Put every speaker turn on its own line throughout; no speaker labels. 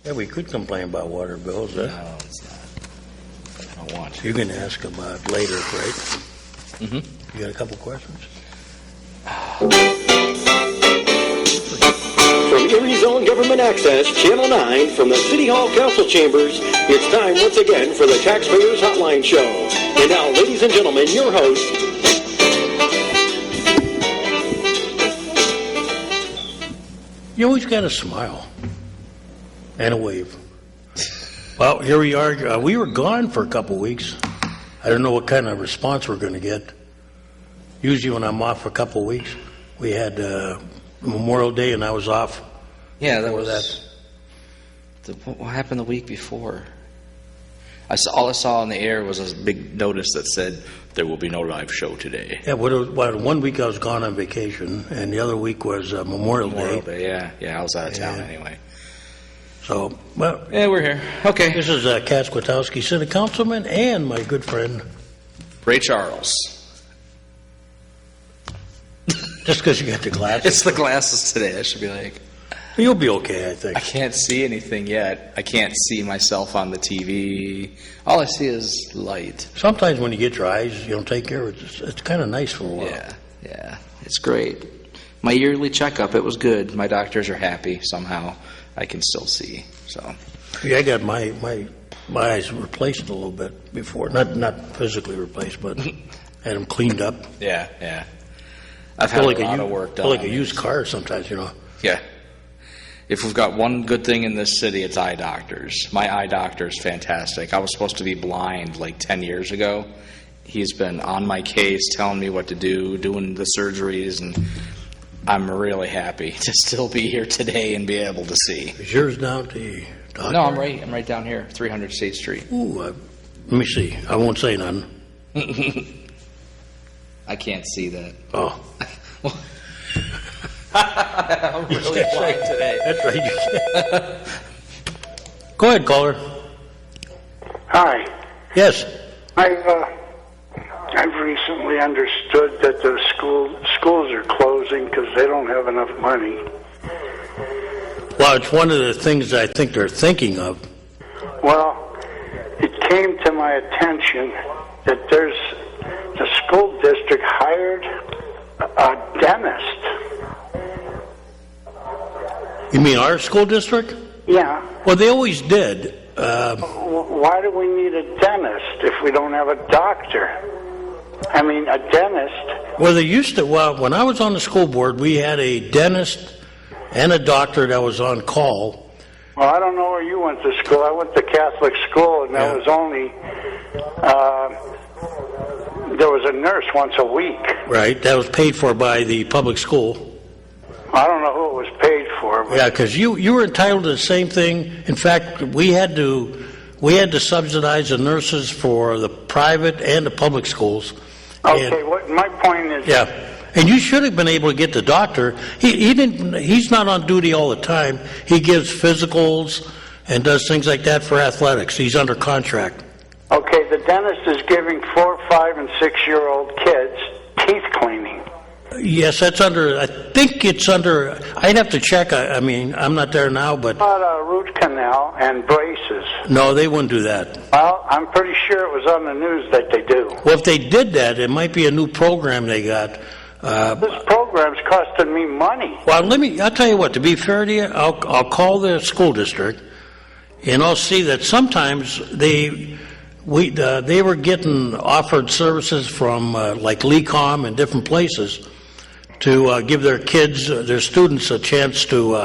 Yeah, we could complain about water bills.
No, it's not. I don't want to.
You can ask about later, right?
Mm-hmm.
You got a couple questions?
From Erie Zone Government Access, Channel 9, from the City Hall Council Chambers, it's time once again for the Taxpayers Hotline Show. And now, ladies and gentlemen, your host.
You always got to smile and a wave. Well, here we are. We were gone for a couple weeks. I don't know what kind of response we're going to get. Usually when I'm off for a couple weeks, we had Memorial Day and I was off.
Yeah, that was what happened the week before. All I saw in the air was a big notice that said there will be no live show today.
Yeah, one week I was gone on vacation, and the other week was Memorial Day.
Yeah, I was out of town anyway.
So, well,
yeah, we're here. Okay.
This is Kat Skwatowski, City Councilman, and my good friend
Ray Charles.
Just because you got the glasses.
It's the glasses today. I should be like.
You'll be okay, I think.
I can't see anything yet. I can't see myself on the TV. All I see is light.
Sometimes when you get your eyes, you don't take care of it. It's kind of nice for a while.
Yeah. It's great. My yearly checkup, it was good. My doctors are happy somehow. I can still see. So.
Yeah, I got my eyes replaced a little bit before. Not physically replaced, but had them cleaned up.
Yeah. I've had a lot of work done.
I feel like a used car sometimes,
Yeah. If we've got one good thing in this city, it's eye doctors. My eye doctor is fantastic. I was supposed to be blind like 10 years ago. He's been on my case, telling me what to do, doing the surgeries, and I'm really happy to still be here today and be able to see.
Is yours down to the doctor?
No, I'm right down here, 300 State Street.
Ooh, let me see. I won't say none.
I can't see that.
Oh.
I'm really blind today.
That's right. You can't. Go ahead, caller.
Hi.
Yes.
I've recently understood that the schools are closing because they don't have enough money.
Well, it's one of the things I think they're thinking of.
Well, it came to my attention that the school district hired a dentist.
You mean our school district?
Yeah.
Well, they always did.
Why do we need a dentist if we don't have a doctor? I mean, a dentist.
Well, they used to. Well, when I was on the school board, we had a dentist and a doctor that was on call.
Well, I don't know where you went to school. I went to Catholic school, and there was only there was a nurse once a week.
Right. That was paid for by the public school.
I don't know who it was paid for. But
Yeah, because you were entitled to the same thing. In fact, we had to subsidize the nurses for the private and the public schools.
Okay, what my point is.
Yeah, and you should have been able to get the doctor. He didn't. He's not on duty all the time. He gives physicals and does things like that for athletics. He's under contract.
Okay, the dentist is giving 4, 5, and 6-year-old kids teeth cleaning.
Yes, that's under. I think it's under. I'd have to check. I mean, I'm not there now, but
About a root canal and braces.
no, they wouldn't do that.
Well, I'm pretty sure it was on the news that they do.
Well, if they did that, it might be a new program they got.
This program's costing me money.
Well, I'll tell you what. To be fair to you, I'll call the school district, and I'll see that sometimes they were getting offered services from like LECOM and different places to give their kids, their students, a chance to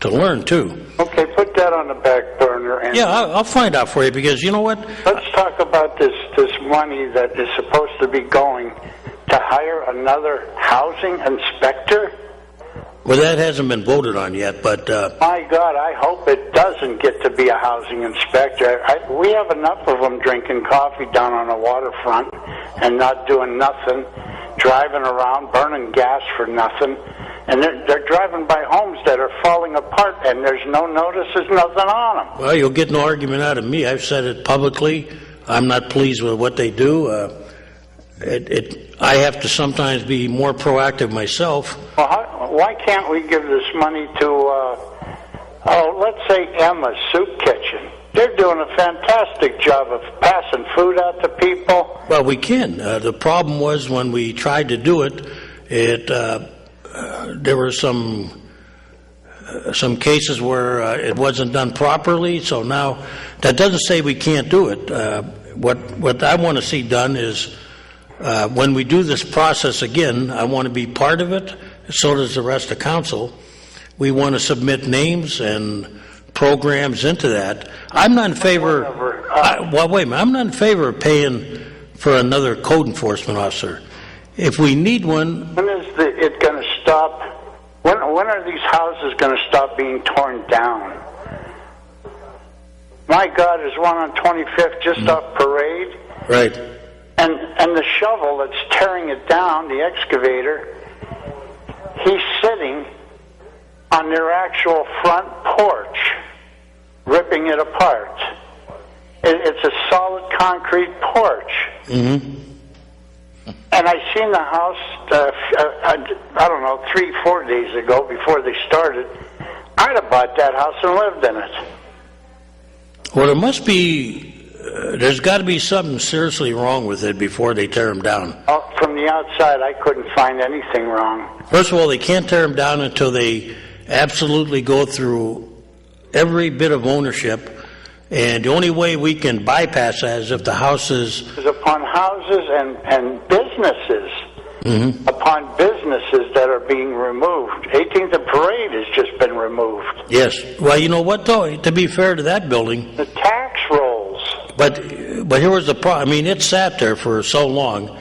learn too.
Okay, put that on the back burner. And
Yeah, I'll find out for you because you know what?
let's talk about this money that is supposed to be going to hire another housing inspector.
Well, that hasn't been voted on yet, but
My God, I hope it doesn't get to be a housing inspector. We have enough of them drinking coffee down on the waterfront and not doing nothing, driving around, burning gas for nothing. And they're driving by homes that are falling apart, and there's no notices, nothing on them.
well, you'll get no argument out of me. I've said it publicly. I'm not pleased with what they do. I have to sometimes be more proactive myself.
Well, why can't we give this money to Oh, let's say Emma's Soup Kitchen. They're doing a fantastic job of passing food out to people.
Well, we can. The problem was when we tried to do it, there were some cases where it wasn't done properly. So now that doesn't say we can't do it. What I want to see done is when we do this process again, I want to be part of it. So does the rest of council. We want to submit names and programs into that. I'm not in favor. Wait a minute. I'm not in favor of paying for another code enforcement officer. If we need one.
When is it going to stop? When are these houses going to stop being torn down? My God, there's one on 25th just off Parade.
Right.
And the shovel that's tearing it down, the excavator, he's sitting on their actual front porch, ripping it apart. It's a solid concrete porch.
Mm-hmm.
And I seen the house, I don't know, 3-4 days ago before they started. I'd have bought that house and lived in it.
Well, there must be, there's got to be something seriously wrong with it before they tear them down.
From the outside, I couldn't find anything wrong.
First of all, they can't tear them down until they absolutely go through every bit of ownership, and the only way we can bypass that is if the houses...
It's upon houses and businesses, upon businesses that are being removed. 18th and Parade has just been removed.
Yes. Well, you know what, though? To be fair to that building...
The tax rolls.
But here was the problem. I mean, it sat there for so long.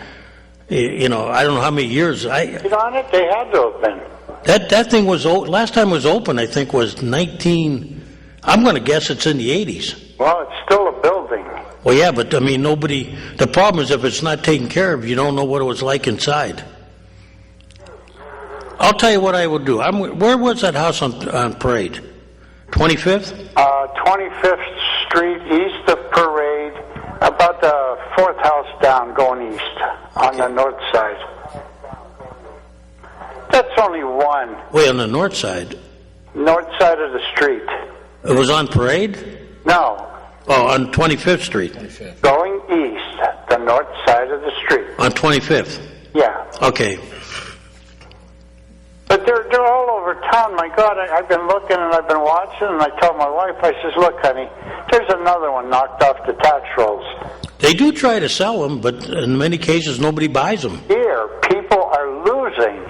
You know, I don't know how many years.
On it, they had to have been.
That thing was last time it was open, I think, was 19. I'm going to guess it's in the 80s.
Well, it's still a building.
Well, yeah, but I mean, nobody. The problem is if it's not taken care of, you don't know what it was like inside. I'll tell you what I would do. Where was that house on Parade? 25th?
25th Street, east of Parade, about the fourth house down, going east on the north side. That's only one.
Wait, on the north side?
North side of the street.
It was on Parade?
No.
Oh, on 25th Street.
25th.
Going east, the north side of the street.
On 25th?
Yeah.
Okay.
But they're all over town. My God, I've been looking and I've been watching, and I told my wife, I says, look, honey, there's another one knocked off the tax rolls.
They do try to sell them, but in many cases nobody buys them.
Here, people are losing.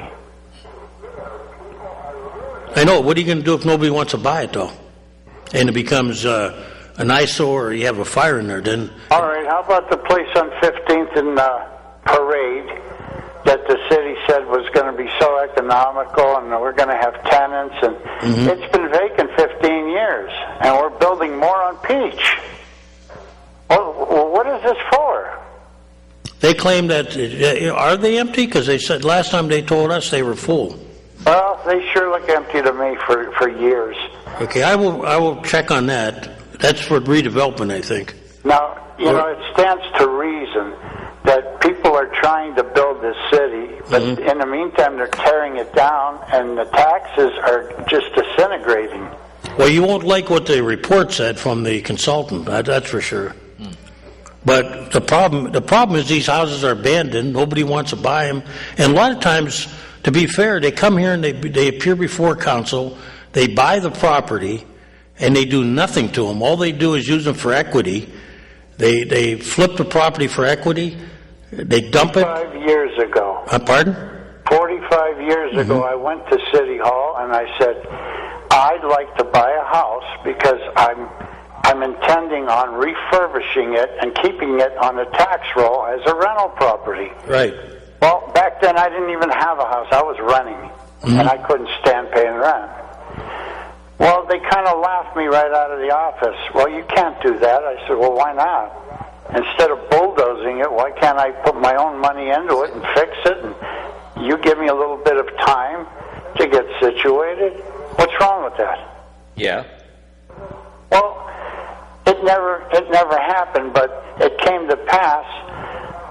I know. What are you going to do if nobody wants to buy it, though? And it becomes an eyesore, or you have a fire in there, then...
All right, how about the place on 15th and Parade that the city said was going to be so economical and we're going to have tenants, and it's been vacant 15 years, and we're building more on Peach. Well, what is this for?
They claim that... are they empty? Because they said last time they told us they were full.
Well, they sure look empty to me for years.
Okay, I will check on that. That's for redevelopment, I think.
Now, you know, it stands to reason that people are trying to build this city, but in the meantime, they're tearing it down, and the taxes are just disintegrating.
Well, you won't like what the report said from the consultant, that's for sure. But the problem is these houses are abandoned. Nobody wants to buy them, and a lot of times, to be fair, they come here and they appear before council. They buy the property, and they do nothing to them. All they do is use them for equity. They flip the property for equity. They dump it.
45 years ago.
Pardon?
45 years ago, I went to City Hall and I said, I'd like to buy a house because I'm intending on refurbishing it and keeping it on the tax roll as a rental property.
Right.
Well, back then I didn't even have a house. I was renting, and I couldn't stand paying rent. Well, they kind of laughed me right out of the office. Well, you can't do that. I said, well, why not? Instead of bulldozing it, why can't I put my own money into it and fix it, and you give me a little bit of time to get situated? What's wrong with that?
Yeah.
Well, it never happened, but it came to pass.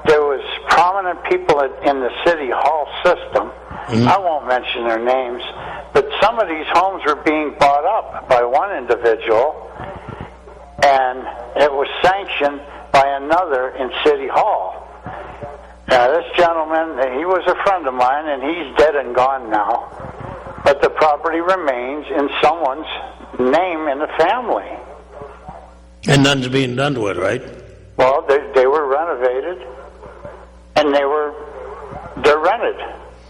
There was prominent people in the City Hall system. I won't mention their names, but some of these homes were being bought up by one individual, and it was sanctioned by another in City Hall. Now, this gentleman, he was a friend of mine, and he's dead and gone now. But the property remains in someone's name in the family.
And none's being done to it, right?
Well, they were renovated, and they're rented.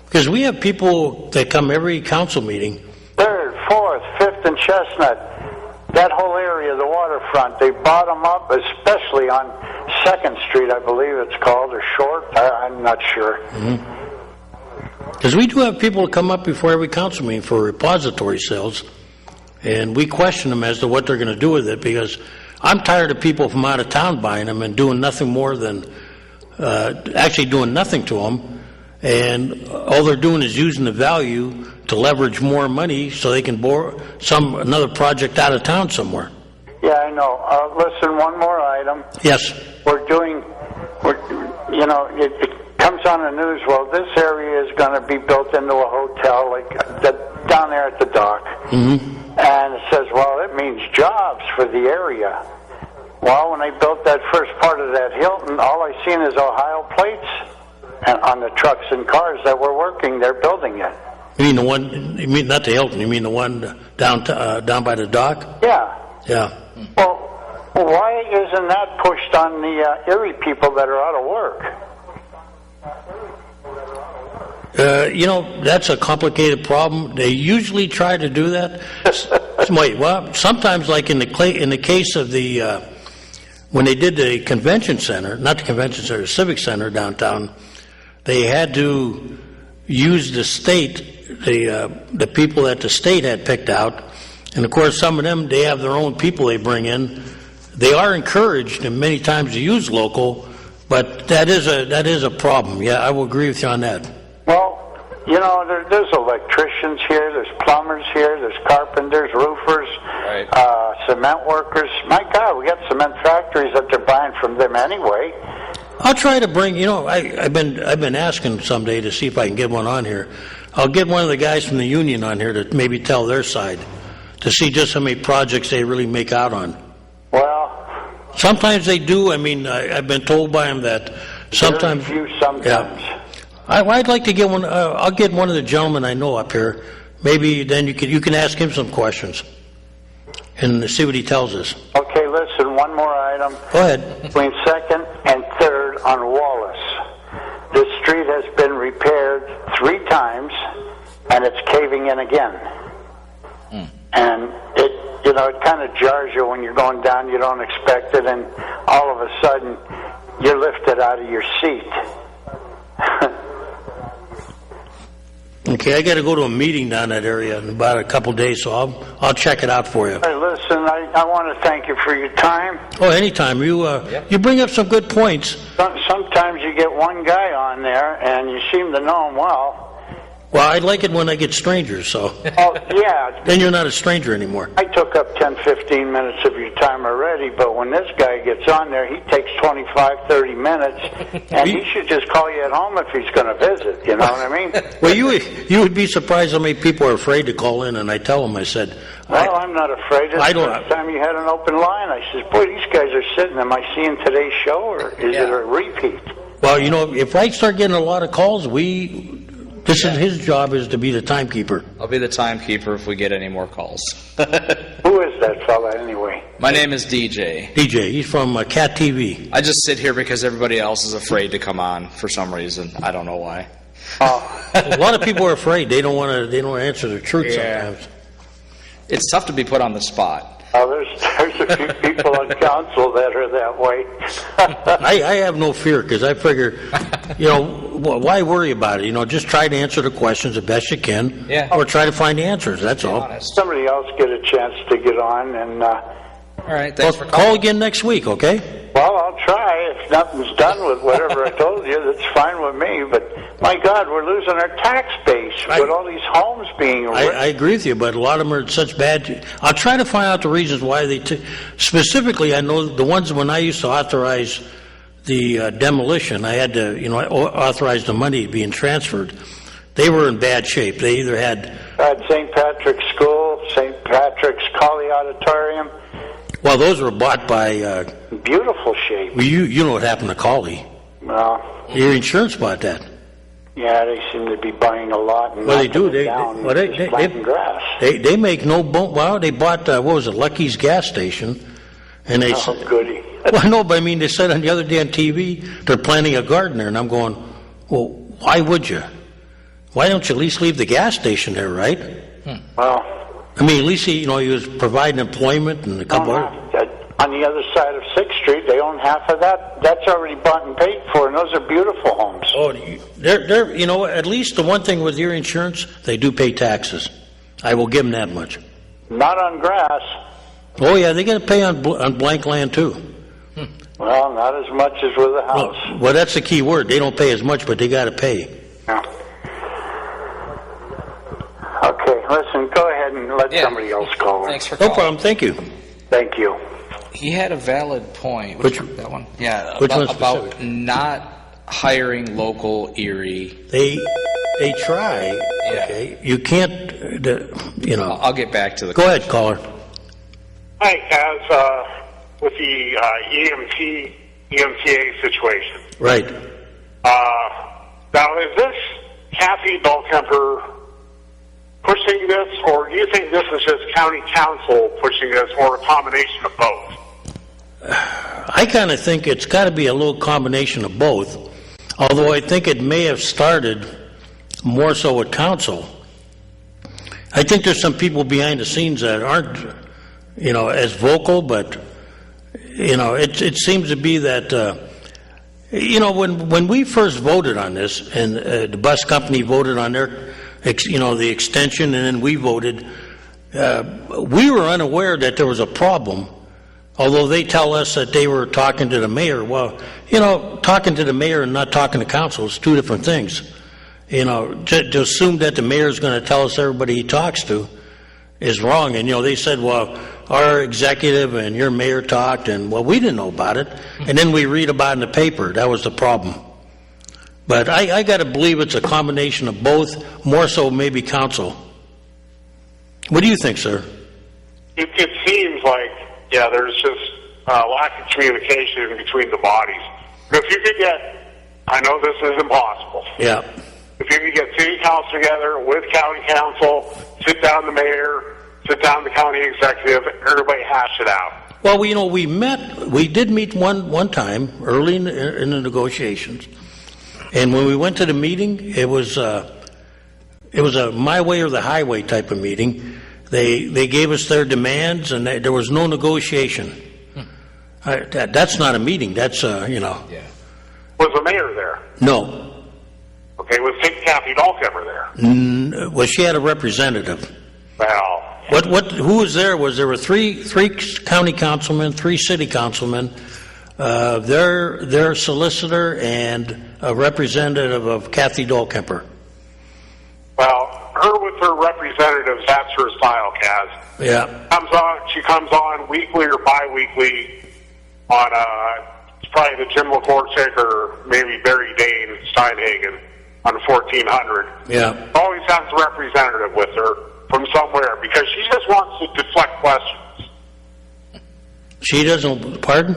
Because we have people that come every council meeting.
3rd, 4th, 5th, and Chestnut. That whole area, the waterfront, they bought them up, especially on 2nd Street, I believe it's called, or Short. I'm not sure.
Because we do have people that come up before every council meeting for repository sales, and we question them as to what they're going to do with it, because I'm tired of people from out of town buying them and doing nothing more than actually doing nothing to them, and all they're doing is using the value to leverage more money so they can borrow another project out of town somewhere.
Yeah, I know. Listen, one more item.
Yes.
It comes on the news, well, this area is going to be built into a hotel, like down there at the dock. Mm-hmm. And it says, well, it means jobs for the area. Well, when they built that first part of that Hilton, all I seen is Ohio plates on the trucks and cars that were working. They're building it.
You mean the one? You mean not the Hilton? You mean the one down by the dock?
Yeah.
Yeah.
Well, why isn't that pushed on the Erie people that are out of work?
That's a complicated problem. They usually try to do that. Sometimes, like in the case of the when they did the convention center, not the convention center, the civic center downtown, they had to use the state, the people that the state had picked out, and of course some of them, they have their own people they bring in. They are encouraged and many times to use local, but that is a problem. Yeah, I will agree with you on that.
Well, there's electricians here, there's plumbers here, there's carpenters, roofers,
right.
Cement workers. My God, we got cement factories that they're buying from them anyway.
I'll try to bring, I've been asking someday to see if I can get one on here. I'll get one of the guys from the union on here to maybe tell their side, to see just how many projects they really make out on.
Well,
sometimes they do. I mean, I've been told by them that sometimes.
Very few sometimes.
Yeah. I'd like to get one. I'll get one of the gentlemen I know up here. Maybe then you can ask him some questions and see what he tells us.
Okay, listen, one more item.
Go ahead.
Between 2nd and 3rd on Wallace, this street has been repaired 3 times, and it's caving in again. And it kind of jars you when you're going down. You don't expect it, and all of a sudden, you're lifted out of your seat.
Okay, I got to go to a meeting down that area in about a couple of days, so I'll check it out for you.
Hey, listen, I want to thank you for your time.
Oh, anytime. You bring up some good points.
Sometimes you get one guy on there, and you seem to know him well.
Well, I like it when I get strangers, so.
Oh, yeah.
Then you're not a stranger anymore.
I took up 10, 15 minutes of your time already, but when this guy gets on there, he takes 25, 30 minutes, and he should just call you at home if he's going to visit, you know what I mean?
Well, you would be surprised how many people are afraid to call in, and I tell them, I said...
Well, I'm not afraid. The first time you had an open line, I said, boy, these guys are sitting. Am I seeing today's show, or is it a repeat?
Well, if I start getting a lot of calls, This is his job is to be the timekeeper.
I'll be the timekeeper if we get any more calls.
Who is that fella anyway?
My name is DJ.
DJ, he's from Cat TV.
I just sit here because everybody else is afraid to come on for some reason. I don't know why.
A lot of people are afraid. They don't want to answer the truth sometimes.
It's tough to be put on the spot.
There's a few people on council that are that way.
I have no fear because I figure, why worry about it? Just try to answer the questions the best you can, or try to find the answers. That's all.
Honest.
Somebody else get a chance to get on, and
all right. Thanks for
call again next week, okay?
Well, I'll try. If nothing's done with whatever I told you, that's fine with me. But my God, we're losing our tax base with all these homes being.
I agree with you, but a lot of them are such bad. I'll try to find out the reasons why they. Specifically, I know the ones when I used to authorize the demolition. I had to, authorize the money being transferred. They were in bad shape. They either had
St. Patrick's School, St. Patrick Electric's Colley Auditorium.
Well, those were bought by,
Beautiful shape.
well, you know what happened to Colley.
Well,
Your insurance bought that.
yeah, they seem to be buying a lot and
Well, they
knocking
do.
it down and just planting grass.
They make no bone. Well, they bought what was it, Lucky's gas station, and they.
Oh, goody.
Well, no, but I mean, they said on the other day on TV they're planting a garden there, and I'm going, well, why would you? Why don't you at least leave the gas station there, right?
Well,
I mean, at least he was providing employment and a couple.
on the other side of 6th Street, they own half of that. That's already bought and paid for, and those are beautiful homes.
Oh, they're you know, at least the one thing with your insurance, they do pay taxes. I will give them that much.
Not on grass.
Oh yeah, they got to pay on blank land too.
Well, not as much as with a house.
Well, that's the key word. They don't pay as much, but they got to pay.
Yeah. Okay, listen, go ahead and let somebody else call.
Thanks for
No
calling.
problem. Thank you.
Thank you.
He had a valid point.
Which-
that one? Yeah,
which one
about
specific?
not hiring local Erie.
They try.
Yeah.
Okay, you can't. You know.
I'll get back to the.
Go ahead, caller.
Hi, Kaz. With the EMTA situation.
Right.
Now, is this Kathy Dahlkemper pushing this, or do you think this is just county council pushing this, or a combination of both?
I kind of think it's got to be a little combination of both. Although I think it may have started more so with council. I think there's some people behind the scenes that aren't, you know, as vocal, but you know, it seems to be that, you know, when we first voted on this, and the bus company voted on their, you know, the extension, and then we voted, we were unaware that there was a problem, although they tell us that they were talking to the mayor. Well, you know, talking to the mayor and not talking to council is two different things. You know, to assume that the mayor is going to tell us everybody he talks to is wrong. And, you know, they said, well, our executive and your mayor talked, and, well, we didn't know about it. And then we read about it in the paper. That was the problem. But I got to believe it's a combination of both, more so maybe council. What do you think, sir?
It seems like, yeah, there's just a lack of communication between the bodies. If you could get, I know this is impossible.
Yeah.
If you could get city council together with county council, sit down the mayor, sit down the county executive, everybody hash it out.
Well, you know, we did meet one time early in the negotiations. And when we went to the meeting, it was a my way or the highway type of meeting. They gave us their demands, and there was no negotiation. That's not a meeting. That's you know.
Yeah.
Was the mayor there?
No.
Okay, was Kathy Dahlkemper there?
Well, she had a representative.
Well,
Who was there? There were three county councilmen, 3 city councilmen, their solicitor, and a representative of Kathy Dahlkemper.
well, her with her representatives, that's her style, Kaz.
Yeah.
She comes on weekly or bi-weekly on, it's probably the Jim LaCourcic or maybe Barry Dane, Steinhagen on 1400.
Yeah.
Always has a representative with her from somewhere because she just wants to deflect questions.
She doesn't. Pardon?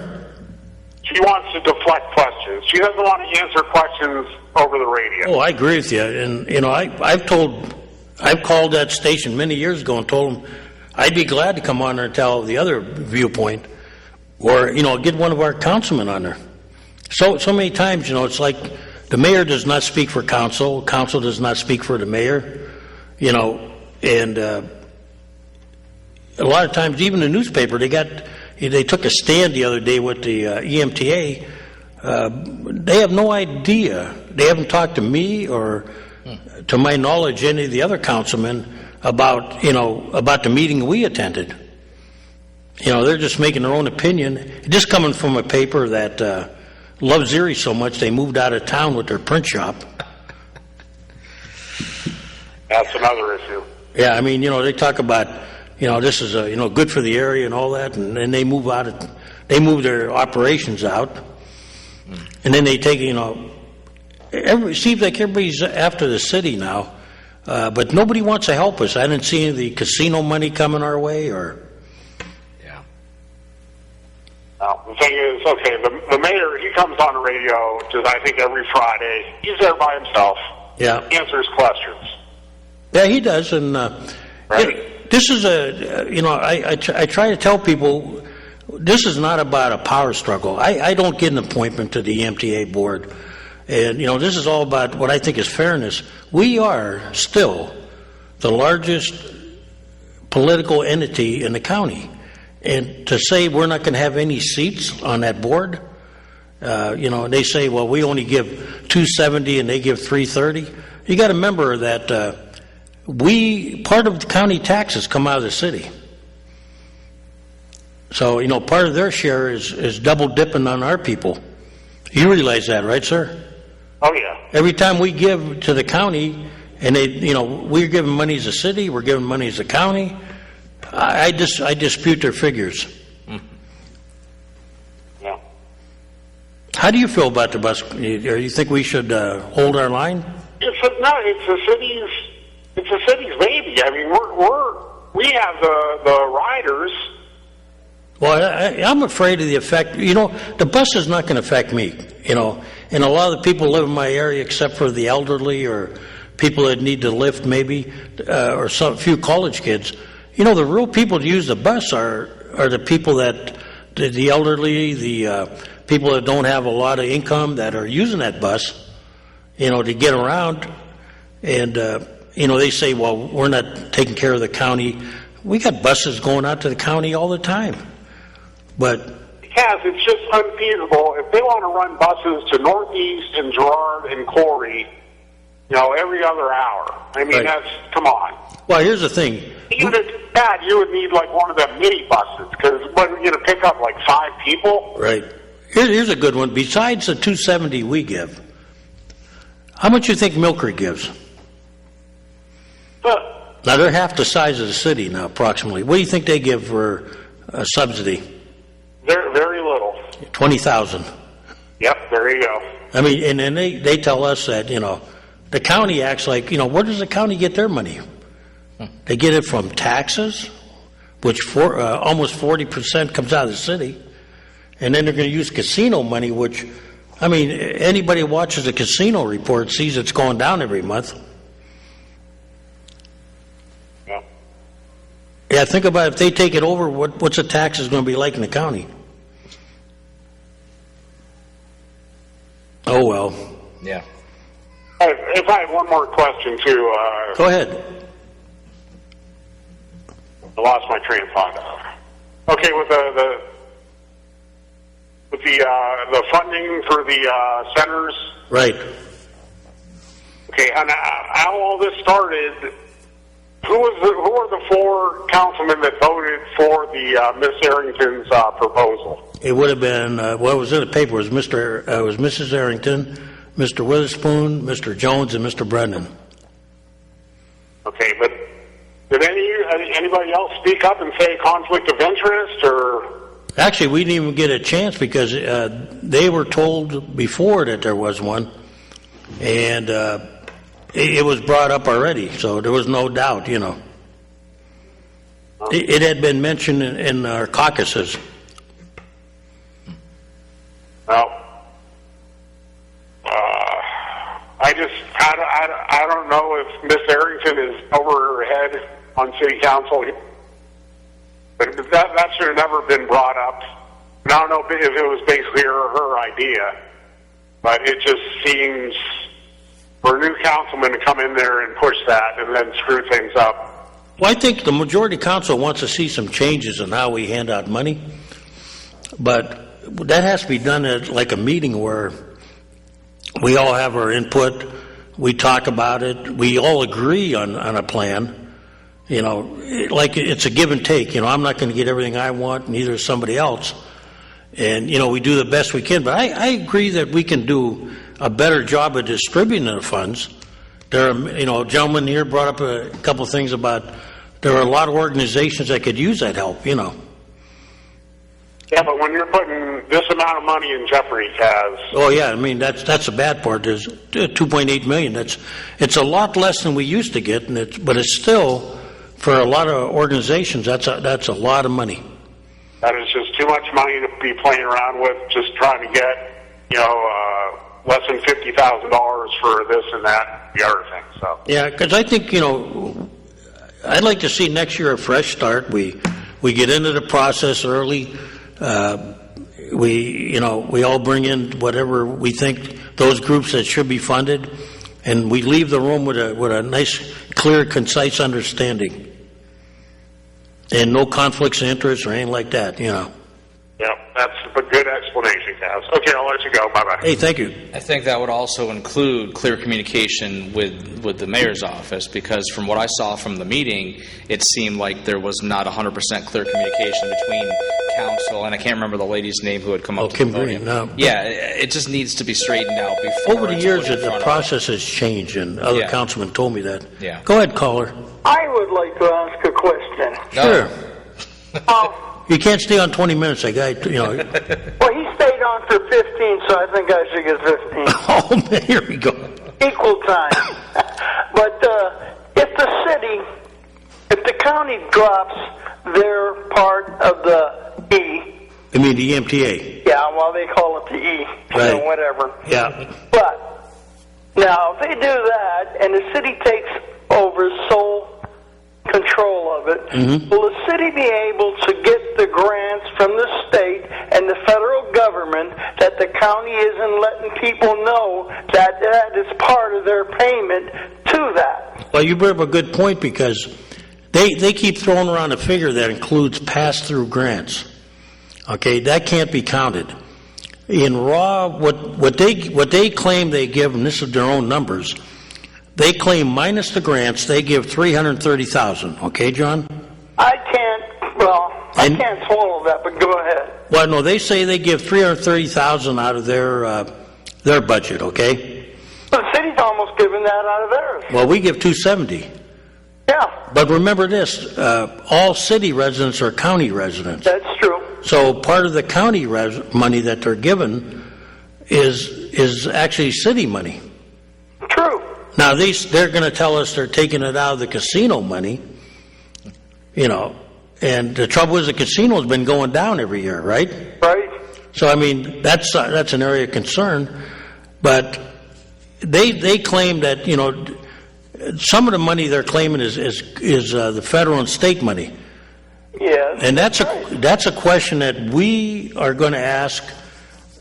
She wants to deflect questions. She doesn't want to answer questions over the radio.
Oh, I agree with you. And you know, I've called that station many years ago and told them I'd be glad to come on there and tell the other viewpoint, or you know, get one of our councilmen on there. So many times, you know, it's like the mayor does not speak for council. Council does not speak for the mayor. You know, and a lot of times, even the newspaper, they took a stand the other day with the EMTA. They have no idea. They haven't talked to me or, to my knowledge, any of the other councilmen about the meeting we attended. You know, they're just making their own opinion. Just coming from a paper that loves Erie so much they moved out of town with their print shop.
That's another issue.
Yeah, I mean, you know, they talk about, you know, this is good for the area and all that, and then they move their operations out, and then they take, you know, it seems like everybody's after the city now. But nobody wants to help us. I didn't see any of the casino money coming our way, or...
Yeah.
The thing is, okay, the mayor, he comes on the radio, just I think every Friday. He's there by himself.
Yeah.
Answers questions.
Yeah, he does, and
Right.
this is I try to tell people, this is not about a power struggle. I don't get an appointment to the MTA board, and this is all about what I think is fairness. We are still the largest political entity in the county, and to say we're not going to have any seats on that board, they say, well, we only give 270 and they give 330. You got to remember that part of the county taxes come out of the city. So, part of their share is double dipping on our people. You realize that, right, sir?
Oh, yeah.
Every time we give to the county, and we're giving money as a city, we're giving money as a county, I dispute their figures.
Yeah.
How do you feel about the bus? Do you think we should hold our line?
It's the city's baby. I mean, we have the riders.
Well, I'm afraid of the effect. The bus is not going to affect me. And a lot of the people live in my area, except for the elderly or people that need to lift, maybe, or some few college kids. The real people to use the bus are the people that the elderly, the people that don't have a lot of income that are using that bus, to get around. And they say, well, we're not taking care of the county. We got buses going out to the county all the time. But
Yes, it's just unfeasible. If they want to run buses to Northeast and Girard and Corey, every other hour. I mean,
Right.
come on.
well, here's the thing.
Even at that, you would need like one of them mini buses because what are you going to pick up like 5 people?
Right. Here's a good one. Besides the 270 we give, how much you think Mill Creek gives?
But
Now, they're half the size of the city now, approximately. What do you think they give for a subsidy?
very little.
20,000.
Yep, there you go.
I mean, and then they tell us that, the county acts like, where does the county get their money? They get it from taxes, which almost 40% comes out of the city. And then they're going to use casino money, which, anybody who watches the casino report sees it's going down every month.
Yeah.
Yeah, think about if they take it over, what's the taxes going to be like in the county? Oh, well.
Yeah.
If I have one more question too,
Go ahead.
I lost my train of thought. Okay, with the funding for the centers.
Right.
Okay, and how all this started. Who are the 4 councilmen that voted for the Miss Arrington's proposal?
It would have been, what was in the paper was was Mrs. Arrington, Mr. Witherspoon, Mr. Jones, and Mr. Brennan.
Okay, but did anybody else speak up and say conflict of interest or?
Actually, we didn't even get a chance because they were told before that there was one, and it was brought up already, so there was no doubt, It had been mentioned in our caucuses.
Well, I don't know if Miss Arrington is over her head on city council, but that should have never been brought up. And I don't know if it was basically her idea, but it just seems for a new councilman to come in there and push that and then screw things up.
Well, I think the majority council wants to see some changes in how we hand out money, but that has to be done at like a meeting where we all have our input, we talk about it, we all agree on a plan. Like it's a give and take. I'm not going to get everything I want, neither is somebody else. And, we do the best we can. But I agree that we can do a better job of distributing the funds. There are, a gentleman here brought up a couple of things about there are a lot of organizations that could use that help,
Yeah, but when you're putting this amount of money in jeopardy, Kaz.
Oh yeah, I mean that's the bad part. There's 2.8 million. It's a lot less than we used to get, but it's still, for a lot of organizations, that's a lot of money.
That is just too much money to be playing around with, just trying to get, less than $50,000 for this and that, the other thing. So. Yeah,
because I think, I'd like to see next year a fresh start. We get into the process early. We all bring in whatever we think those groups that should be funded, and we leave the room with a nice, clear, concise understanding. And no conflicts of interest or anything like that,
Yeah, that's a good explanation, Kaz. Okay, I'll let you go. Bye-bye.
Hey, thank you.
I think that would also include clear communication with the mayor's office, because from what I saw from the meeting, it seemed like there was not 100% clear communication between council, and I can't remember the lady's name who had come up to
Kim
the podium.
Green, no.
Yeah, it just needs to be straightened out before.
Over the
it's
years,
put in
the
front of
process has changed, and other
Yeah.
councilmen told me that.
Yeah.
Go ahead, caller.
I would like to ask a question.
Sure.
Um,
You can't stay on 20 minutes, that guy,
well, he stayed on for 15, so I think I should get 15.
Oh, man, here we go.
Equal time. But if the county drops their part of the E,
I mean, the EMTA.
yeah, well, they call it the E, so
Right.
whatever.
Yeah.
But now, if they do that and the city takes over sole control of it, will the city be able to get the grants from the state and the federal government that the county isn't letting people know that is part of their payment to that?
Well, you bring up a good point, because they keep throwing around a figure that includes pass-through grants. Okay, that can't be counted. In raw, what they claim they give, and this is their own numbers, they claim minus the grants, they give $330,000. Okay, John?
I can't swallow that, but go ahead.
Well, no, they say they give $330,000 out of their budget. Okay.
The city's almost giving that out of theirs.
Well, we give $270,000.
Yeah,
But remember this: all city residents are county residents.
that's true.
So part of the county money that they're given is actually city money.
True.
Now they're going to tell us they're taking it out of the casino money, and the trouble is the casino's been going down every year, right?
Right.
So I mean that's an area of concern, but they claim that some of the money they're claiming is the federal and state money.
Yes.
And that's a question that we are going to ask,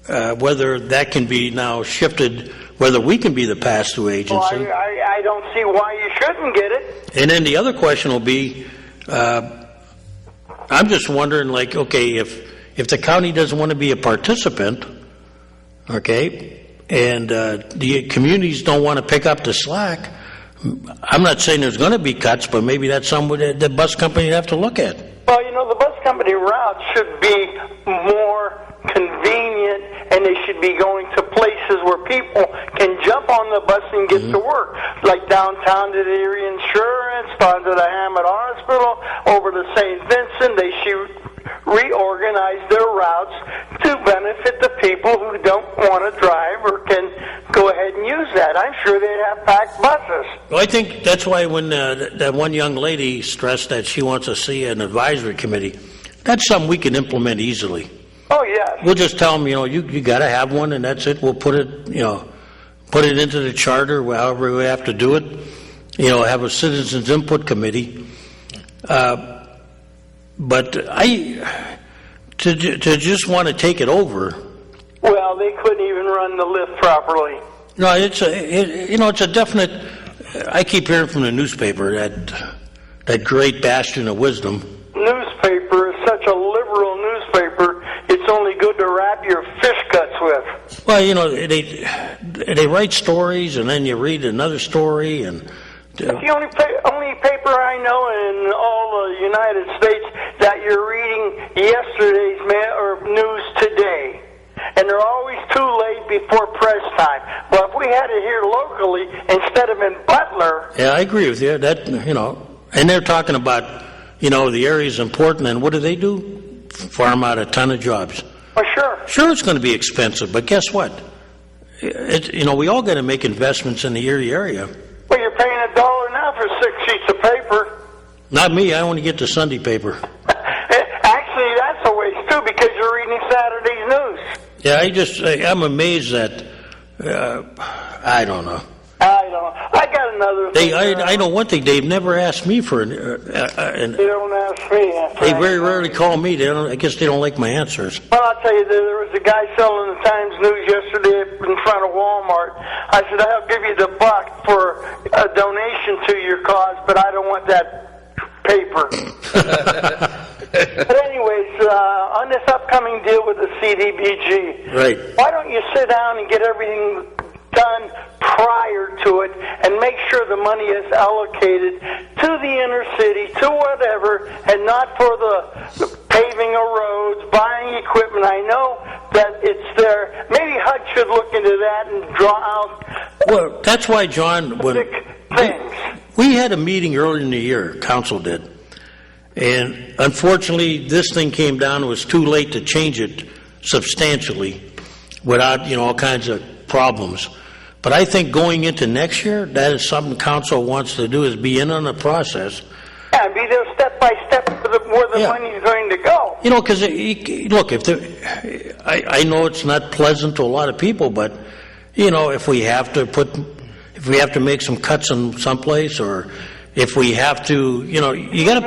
whether that can be now shifted, whether we can be the pass-through agency.
Well, I don't see why you shouldn't get it.
And then the other question will be, I'm just wondering, okay, if the county doesn't want to be a participant, okay, and the communities don't want to pick up the slack, I'm not saying there's going to be cuts, but maybe that's something the bus company would have to look at.
Well, the bus company routes should be more convenient, and they should be going to places where people can jump on the bus and get to work, like downtown to the Erie Insurance, down to the Hammett Hospital, over to St. Vincent. They should reorganize their routes to benefit the people who don't want to drive or can go ahead and use that. I'm sure they'd have packed buses.
Well, I think that's why when that one young lady stressed that she wants to see an advisory committee, that's something we can implement easily.
Oh, yes.
We'll just tell them, you got to have one, and that's it. We'll put it into the charter, however we have to do it. Have a citizens input committee. But to just want to take it over.
Well, they couldn't even run the lift properly.
No, it's a definite. I keep hearing from the newspaper that great bastion of wisdom.
Newspaper is such a liberal newspaper. It's only good to wrap your fish guts with.
Well, they write stories, and then you read another story, and
it's the only paper I know in all the United States that you're reading yesterday's news today. And they're always too late before press time. But if we had it here locally instead of in Butler...
Yeah, I agree with you. That, and they're talking about, the area's important, and what do? farm out a ton of jobs.
Oh, sure.
Sure, it's going to be expensive, but guess what? We all got to make investments in the Erie area.
Well, you're paying $1 now for 6 sheets of paper.
Not me. I only get the Sunday paper.
Actually, that's a waste, too, because you're reading Saturday's news.
Yeah, I'm amazed that, I don't know.
I got another thing.
I know one thing. They've never asked me for
They don't ask me.
They very rarely call me. I guess they don't like my answers.
Well, I'll tell you, there was a guy selling the Times News yesterday in front of Walmart. I said, I'll give you the $1 for a donation to your cause, but I don't want that paper. But anyways, on this upcoming deal with the CDBG,
right?
Why don't you sit down and get everything done prior to it and make sure the money is allocated to the inner city, to whatever, and not for the paving of roads, buying equipment. I know that it's there. Maybe HUD should look into that and draw out.
Well, that's why, John, when
things.
We had a meeting earlier in the year, council did, and unfortunately this thing came down. It was too late to change it substantially without, all kinds of problems. But I think going into next year, that is something council wants to do, is be in on the process.
Yeah, be there step by step where the money's going to go.
Because look, I know it's not pleasant to a lot of people, but if we have to make some cuts in someplace, or if we have to, you got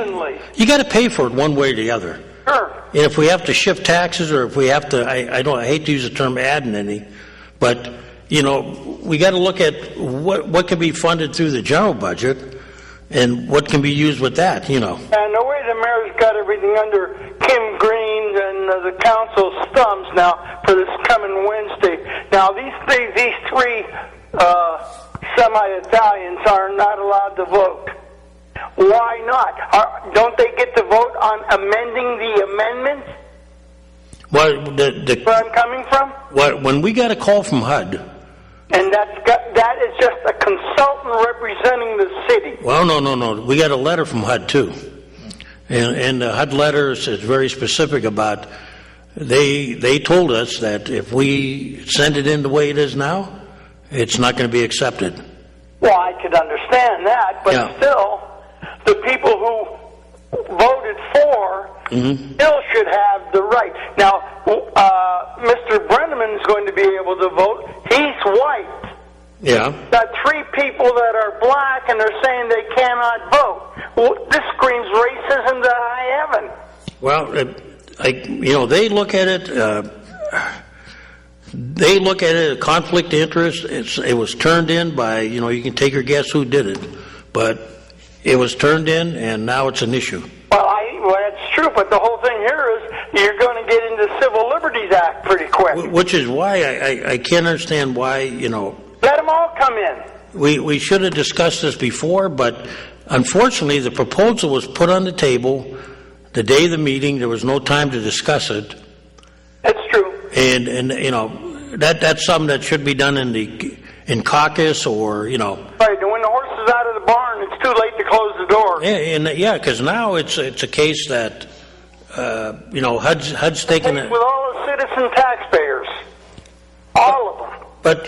to pay for it one way or the other.
Sure.
And if we have to shift taxes, or if we have to, I hate to use the term adding any, but we got to look at what can be funded through the general budget and what can be used with that, And
the way the mayor's got everything under Kim Green and the council's thumbs now for this coming Wednesday. Now, these three semi-Italians are not allowed to vote. Why not? Don't they get to vote on amending the amendment?
Well,
where I'm coming from?
When we got a call from HUD,
and that is just a consultant representing the city.
Well, no. We got a letter from HUD too, and the HUD letter is very specific about. They told us that if we send it in the way it is now, it's not going to be accepted.
Well, I could understand that, but still, the people who voted for still should have the right. Now, Mr. Brenneman is going to be able to vote. He's white.
Yeah.
Got 3 people that are black, and they're saying they cannot vote. Well, this screams racism to high heaven.
Well, they look at it. They look at it a conflict of interest. It was turned in by, you can take your guess who did it, but it was turned in, and now it's an issue.
Well, that's true, but the whole thing here is you're going to get into Civil Liberties Act pretty quick.
Which is why I can't understand why,
Let them all come in.
We should have discussed this before, but unfortunately the proposal was put on the table the day of the meeting. There was no time to discuss it.
That's true.
And that's something that should be done in caucus, or
Right, and when the horse is out of the barn, it's too late to close the door.
Because now it's a case that HUD's taking it
with all the citizen taxpayers, all of them.
But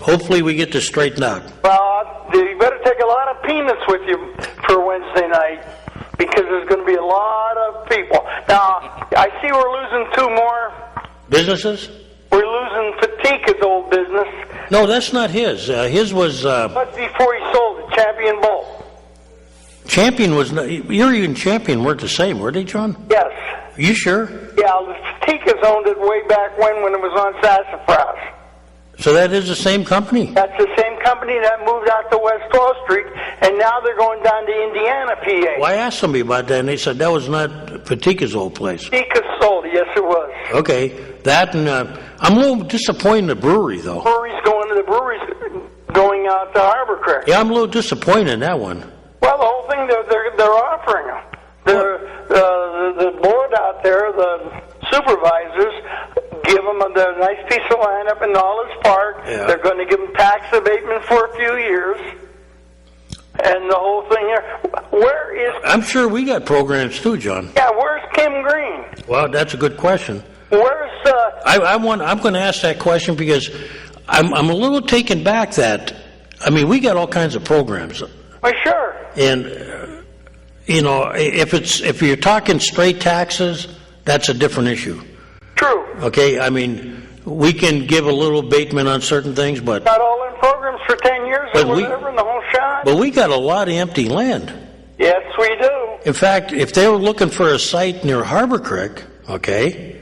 hopefully we get this straightened out.
Well, you better take a lot of peanuts with you for Wednesday night, because there's going to be a lot of people. Now, I see we're losing 2 more
businesses.
We're losing Fatika's old business.
No, that's not his. His was.
But before he sold it, Champion Bolt.
Champion was. Erie and Champion weren't the same, were they, John?
Yes.
Are you sure?
Yeah, the Fatika's owned it way back when it was on Sassafras.
So that is the same company?
That's the same company that moved out to West 12th Street, and now they're going down to Indiana, PA.
Well, I asked somebody about that, and they said that was not Fatika's old place.
Fatika sold it, yes it was.
Okay, that, and I'm a little disappointed in the brewery, though.
The brewery's going out to Harbor Creek.
Yeah, I'm a little disappointed in that one.
Well, the whole thing they're offering them. The board out there, the supervisors, give them a nice piece of land up in Knowledge Park.
Yeah.
They're going to give them tax abatement for a few years. and the whole thing here. Where is?
I'm sure we got programs too, John.
Yeah, where's Kim Green?
Well, that's a good question.
Where's?
I'm going to ask that question because I'm a little taken back that, I mean, we got all kinds of programs.
Well, sure.
And, if you're talking straight taxes, that's a different issue.
True.
Okay, I mean, we can give a little abatement on certain things, but
Got all in programs for 10 years or whatever in the whole shot.
we got a lot of empty land.
Yes, we do.
In fact, if they were looking for a site near Harbor Creek, okay,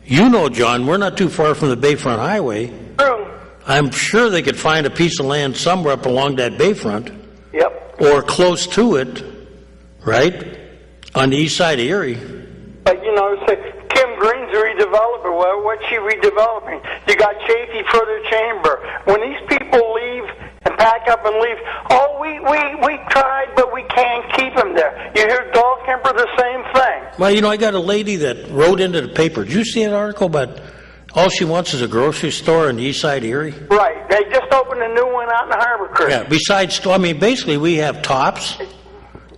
John, we're not too far from the Bayfront Highway.
True.
I'm sure they could find a piece of land somewhere up along that Bayfront
Yep.
or close to it, right, on the east side of Erie.
But, say, Kim Green's a redeveloper. Well, what's she redeveloping? You got Chafee for their chamber. When these people leave and pack up and leave, we tried, but we can't keep them there. You hear Dahlkemper, the same thing.
Well, I got a lady that wrote into the paper. Did you see that article about all she wants is a grocery store on the east side of Erie?
Right. They just opened a new one out in Harbor Creek.
Yeah, besides, basically we have Tops.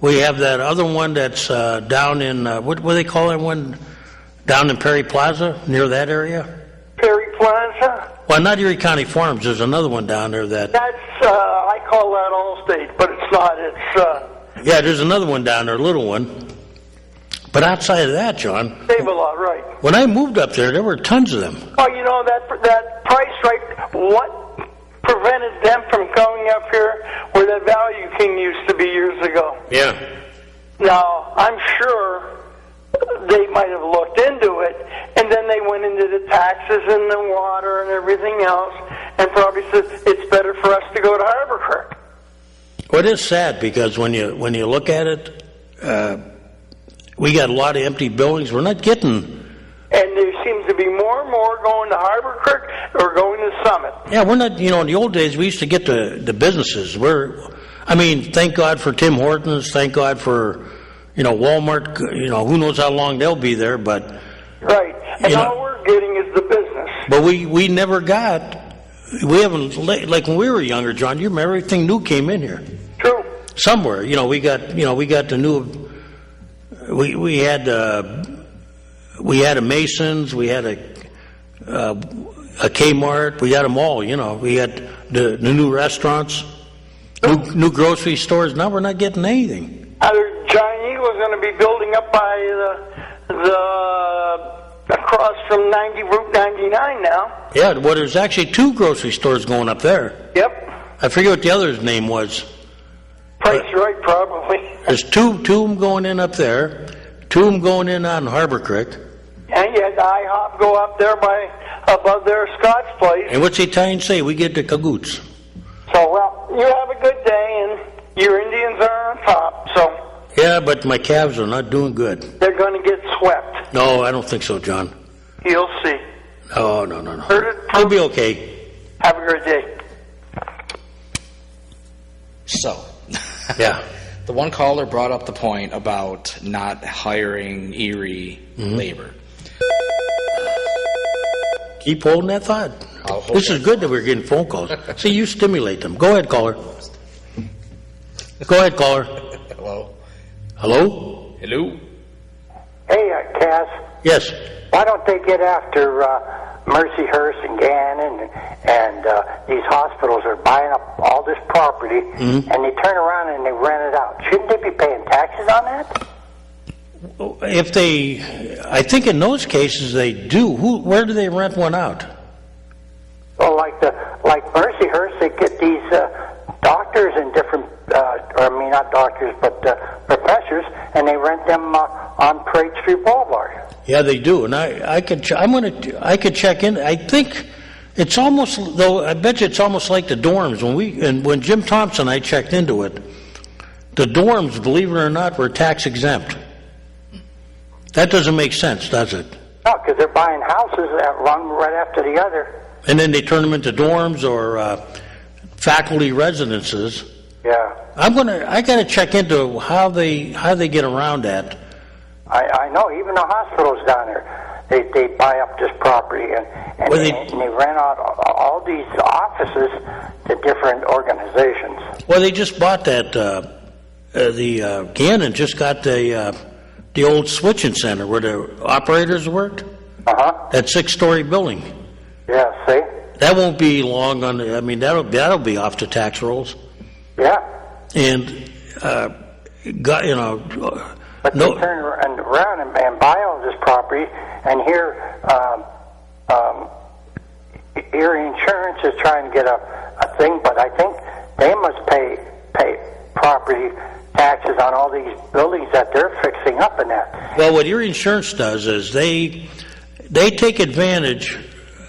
We have that other one that's down in, what do they call that one? Down in Perry Plaza, near that area?
Perry Plaza?
Well, not Erie County Farms. There's another one down there that...
That's, I call that Allstate, but it's not. It's,
Yeah, there's another one down there, a little one. But outside of that, John...
Save-A-Lot, right.
When I moved up there were tons of them.
Oh, that price, right, what prevented them from going up here where that Value King used to be years ago?
Yeah.
Now, I'm sure they might have looked into it, and then they went into the taxes and the water and everything else, and probably said it's better for us to go to Harbor Creek.
Well, it is sad because when you look at it, we got a lot of empty buildings. We're not getting...
And there seems to be more and more going to Harbor Creek or going to Summit.
Yeah, we're not, in the old days, we used to get the businesses. Thank God for Tim Hortons, thank God for, Walmart, who knows how long they'll be there, but...
Right, and all we're getting is the business.
But we never we haven't, like when we were younger, John, you remember everything new came in here.
True.
Somewhere, we got the new, we had a Masons, we had a Kmart, we had them all, we had the new restaurants, new grocery stores. Now we're not getting anything.
Giant Eagle's going to be building up by across from Route 99 now.
Yeah, well, there's actually 2 grocery stores going up there.
Yep.
I forget what the other's name was.
Price Right, probably.
There's two of them going in up there, 2 of them going in on Harbor Creek.
And you had the IHOP go up there above their Scott's place.
And what's the Italian say? We get the cagoots.
So, well, you have a good day, and your Indians are on top, so...
Yeah, but my Cavs are not doing good.
They're going to get swept.
No, I don't think so, John.
You'll see.
Oh, no.
Heard it?
It'll be okay.
Have a great day.
So,
Yeah.
the one caller brought up the point about not hiring Erie labor.
Keep holding that thought.
I'll hold
This is good that we're getting phone calls. See, you stimulate them. Go ahead, caller. Go ahead, caller.
Hello?
Hello?
Hello?
Hey, Cass,
Yes.
why don't they get after Mercyhurst and Gannon and these hospitals are buying up all this property and they turn around and they rent it out? Shouldn't they be paying taxes on that?
I think in those cases they do. Where do they rent one out?
Well, like Mercyhurst, they get these doctors and different, not doctors, but professors, and they rent them on Parade Street Boulevard.
Yeah, they do, and I could check in. I think it's almost, though. I bet you it's almost like the dorms when Jim Thompson and I checked into it. The dorms, believe it or not, were tax exempt. That doesn't make sense, does it?
No, because they're buying houses that run right after the other.
And then they turn them into dorms or faculty residences.
Yeah.
I got to check into how they get around that.
I know, even the hospitals down there, they buy up this property and
Well,
they rent out all these offices to different organizations.
Well, they just bought that, Gannon just got the old switching center where the operators worked. That 6-story building.
Yeah, see?
That won't be long on the, I mean, that'll be off the tax rolls.
Yeah.
And, got, you know,
But
no,
they turn around and buy all this property, and here your insurance is trying to get a thing, but I think they must pay property taxes on all these buildings that they're fixing up and that.
well, what your insurance does is they take advantage,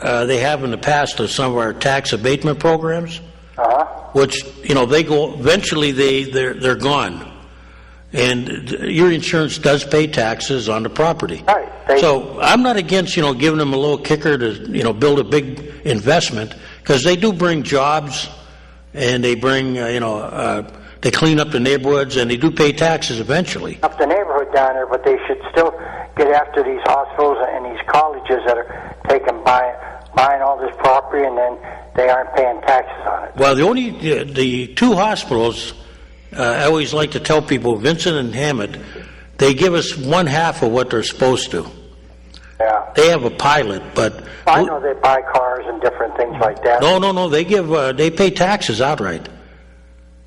they have in the past of some of our tax abatement programs, which, you know, they go, eventually they're gone. And your insurance does pay taxes on the property.
Right.
So I'm not against, you know, giving them a little kicker to, you know, build a big investment, because they do bring jobs, and they bring, they clean up the neighborhoods, and they do pay taxes eventually.
Up the neighborhood down there, but they should still get after these hospitals and these colleges that are buying all this property, and then they aren't paying taxes on it.
Well, the 2 hospitals, I always like to tell people, Vincent and Hammett, they give us 1/2 of what they're supposed to.
Yeah.
They have a pilot, but
I know they buy cars and different things like that.
no, they pay taxes outright.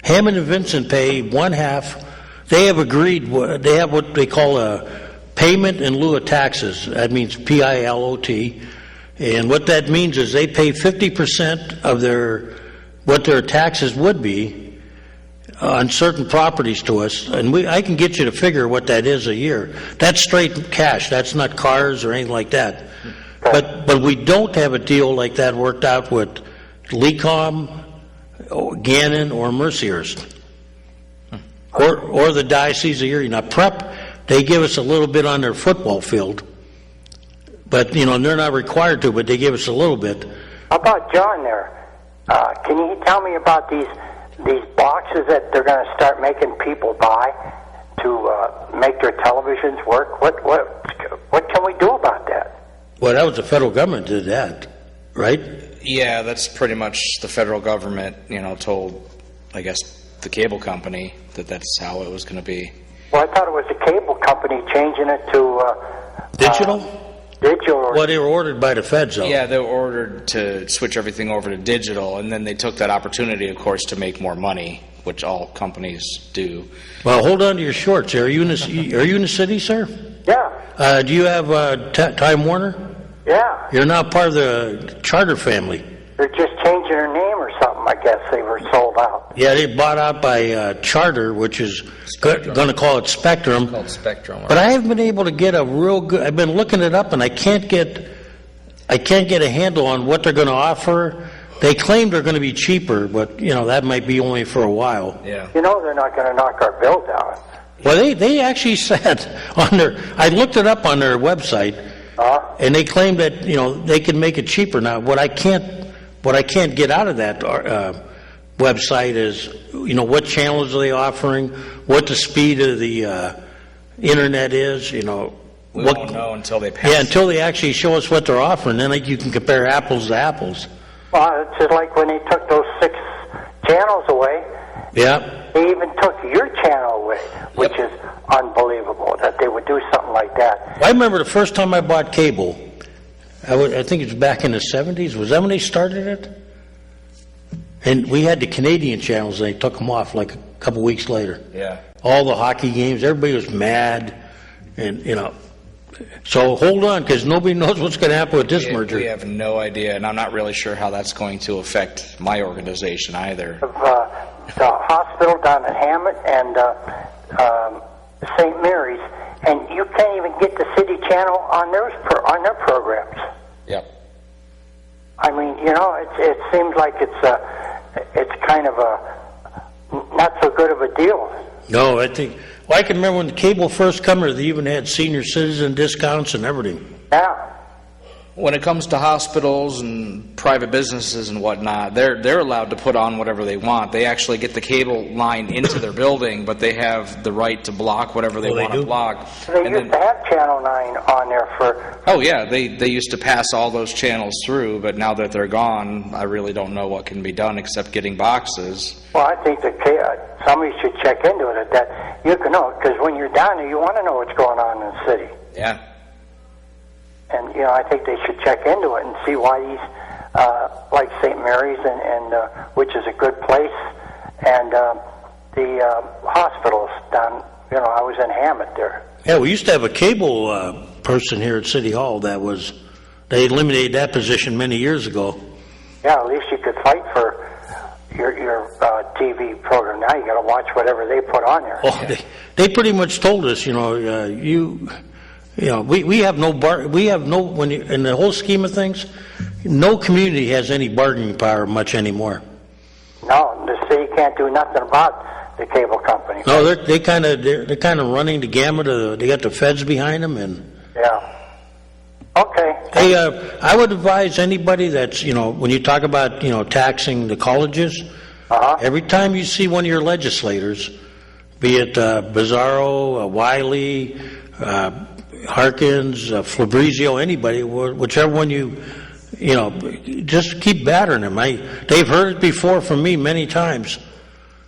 Hammond and Vincent pay 1/2. They have agreed. They have what they call a payment in lieu of taxes. That means PILOT, and what that means is they pay 50% of what their taxes would be on certain properties to us, and I can get you to figure what that is a year. That's straight cash. That's not cars or anything like that. But we don't have a deal like that worked out with Lecom, Gannon, or Mercyhurst, or the Diocese of Erie. Now, Prep, they give us a little bit on their football field, but, you know, they're not required to, but they give us a little bit.
How about John there? Can you tell me about these boxes that they're going to start making people buy to make their televisions work? What can we do about that?
Well, that was the federal government did that, right?
Yeah, that's pretty much the federal government, you know, told, I guess, the cable company that that's how it was going to be.
Well, I thought it was the cable company changing it to
Digital?
digital.
Well, they were ordered by the feds, though.
Yeah, they were ordered to switch everything over to digital, and then they took that opportunity, of course, to make more money, which all companies do.
Well, hold on to your shorts. Are you in the city, sir?
Yeah.
Do you have Time Warner?
Yeah.
You're now part of the Charter family.
They're just changing their name or something, I guess. They were sold out.
Yeah, they bought out by Charter, which is going to call it Spectrum.
It's called Spectrum.
But I haven't been able to get a real good. I've been looking it up, and I can't get a handle on what they're going to offer. They claim they're going to be cheaper, but, you know, that might be only for a while.
Yeah.
You know they're not going to knock our bill down.
Well, they actually said on their. I looked it up on their website, and they claim that, you know, they can make it cheaper. Now, what I can't get out of that website is, you know, what channels are they offering, what the speed of the internet is, you know.
We won't know until they pass.
Yeah, until they actually show us what they're offering, then you can compare apples to apples.
Well, it's just like when they took those 6 channels away.
Yeah.
They even took your channel away, which is unbelievable that they would do something like that.
I remember the first time I bought cable. I think it's back in the 70s. Was that when they started it? And we had the Canadian channels, and they took them off like a couple weeks later.
Yeah.
All the hockey games, everybody was mad, and, you know. So hold on, because nobody knows what's going to happen with this merger.
We have no idea, and I'm not really sure how that's going to affect my organization either.
Of the hospital down at Hammett and St. Mary's, and you can't even get the city channel on their programs.
Yep.
I mean, you know, it seems like it's kind of a not so good of a deal.
No, I think. Well, I can remember when the cable first came here, they even had senior citizen discounts and everything.
Yeah.
when it comes to hospitals and private businesses and whatnot, they're allowed to put on whatever they want. They actually get the cable line into their building, but they have the right to block whatever they want to block.
They used to have Channel 9 on there for...
Oh, yeah, they used to pass all those channels through, but now that they're gone, I really don't know what can be done except getting boxes.
Well, I think that somebody should check into it. That you can know, because when you're down there, you want to know what's going on in the city.
Yeah.
And, I think they should check into it and see why these, like St. Mary's, and which is a good place, and the hospitals down, I was in Hammett there.
Yeah, we used to have a cable person here at City Hall they eliminated that position many years ago.
Yeah, at least you could fight for your TV program. Now you got to watch whatever they put on there.
Oh, they pretty much told us, we have in the whole scheme of things, no community has any bargaining power much anymore.
No, the city can't do nothing about the cable company.
No, they're kind of running the gamut. They got the feds behind them, and
yeah. Okay.
Hey, I would advise anybody that's when you talk about taxing the colleges, every time you see one of your legislators, be it Bizarro, Wiley, Harkins, Fabrizio, anybody, whichever one just keep battering them. They've heard it before from me many times,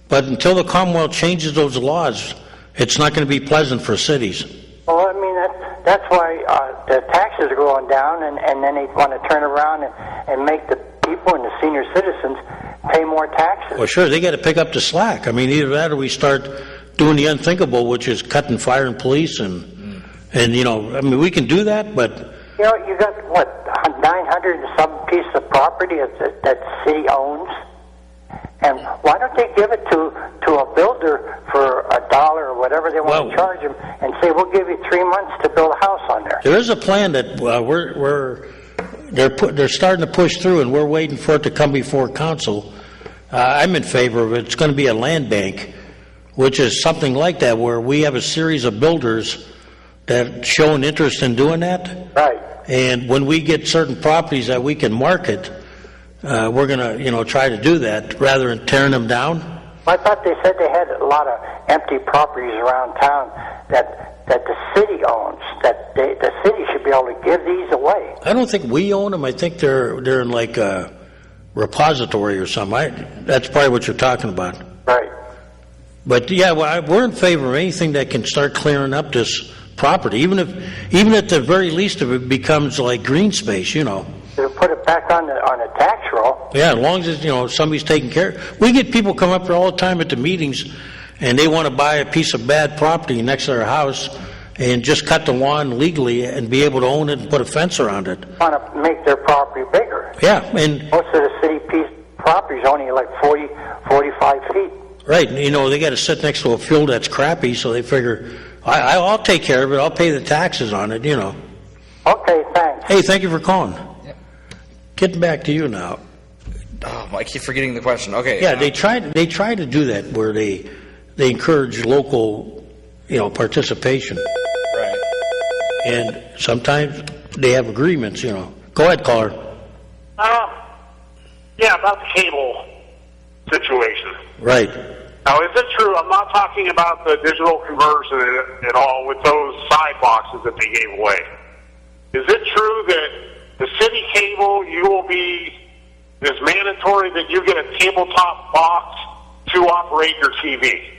but until the Commonwealth changes those laws, it's not going to be pleasant for cities.
Well, I mean, that's why the taxes are going down, and then they want to turn around and make the people and the senior citizens pay more taxes.
Well, sure, they got to pick up the slack. I mean, either that or we start doing the unthinkable, which is cutting fire and police, and we can do that, but...
You got, 900 and some piece of property that the city owns? And why don't they give it to a builder for $1 or whatever they want to charge them, and say, we'll give you 3 months to build a house on there?
There is a plan that they're starting to push through, and we're waiting for it to come before council. I'm in favor of it. It's going to be a land bank, which is something like that, where we have a series of builders that show an interest in doing that.
Right.
And when we get certain properties that we can market, we're going to, try to do that rather than tearing them down.
I thought they said they had a lot of empty properties around town that the city owns, that the city should be able to give these away.
I don't think we own them. I think they're in like a repository or something. That's probably what you're talking about.
Right.
But yeah, we're in favor of anything that can start clearing up this property, even at the very least, if it becomes like green space,
They'll put it back on the tax roll.
Yeah, as long as somebody's taking care. We get people come up there all the time at the meetings, and they want to buy a piece of bad property next to their house and just cut the lawn legally and be able to own it and put a fence around it.
Want to make their property bigger.
Yeah, and
most of the city property is only like 40, 45 feet.
Right, and they got to sit next to a field that's crappy, so they figure, I'll take care of it. I'll pay the taxes on it.
Okay, thanks.
Hey, thank you for calling. Getting back to you now.
Oh, I keep forgetting the question. Okay.
Yeah, they try to do that where they encourage local, participation.
Right.
And sometimes they have agreements. Go ahead, caller.
Yeah, about the cable situation.
Right.
Now, is it true? I'm not talking about the digital conversion at all with those side boxes that they gave away. Is it true that the city cable, is mandatory that you get a tabletop box to operate your TV?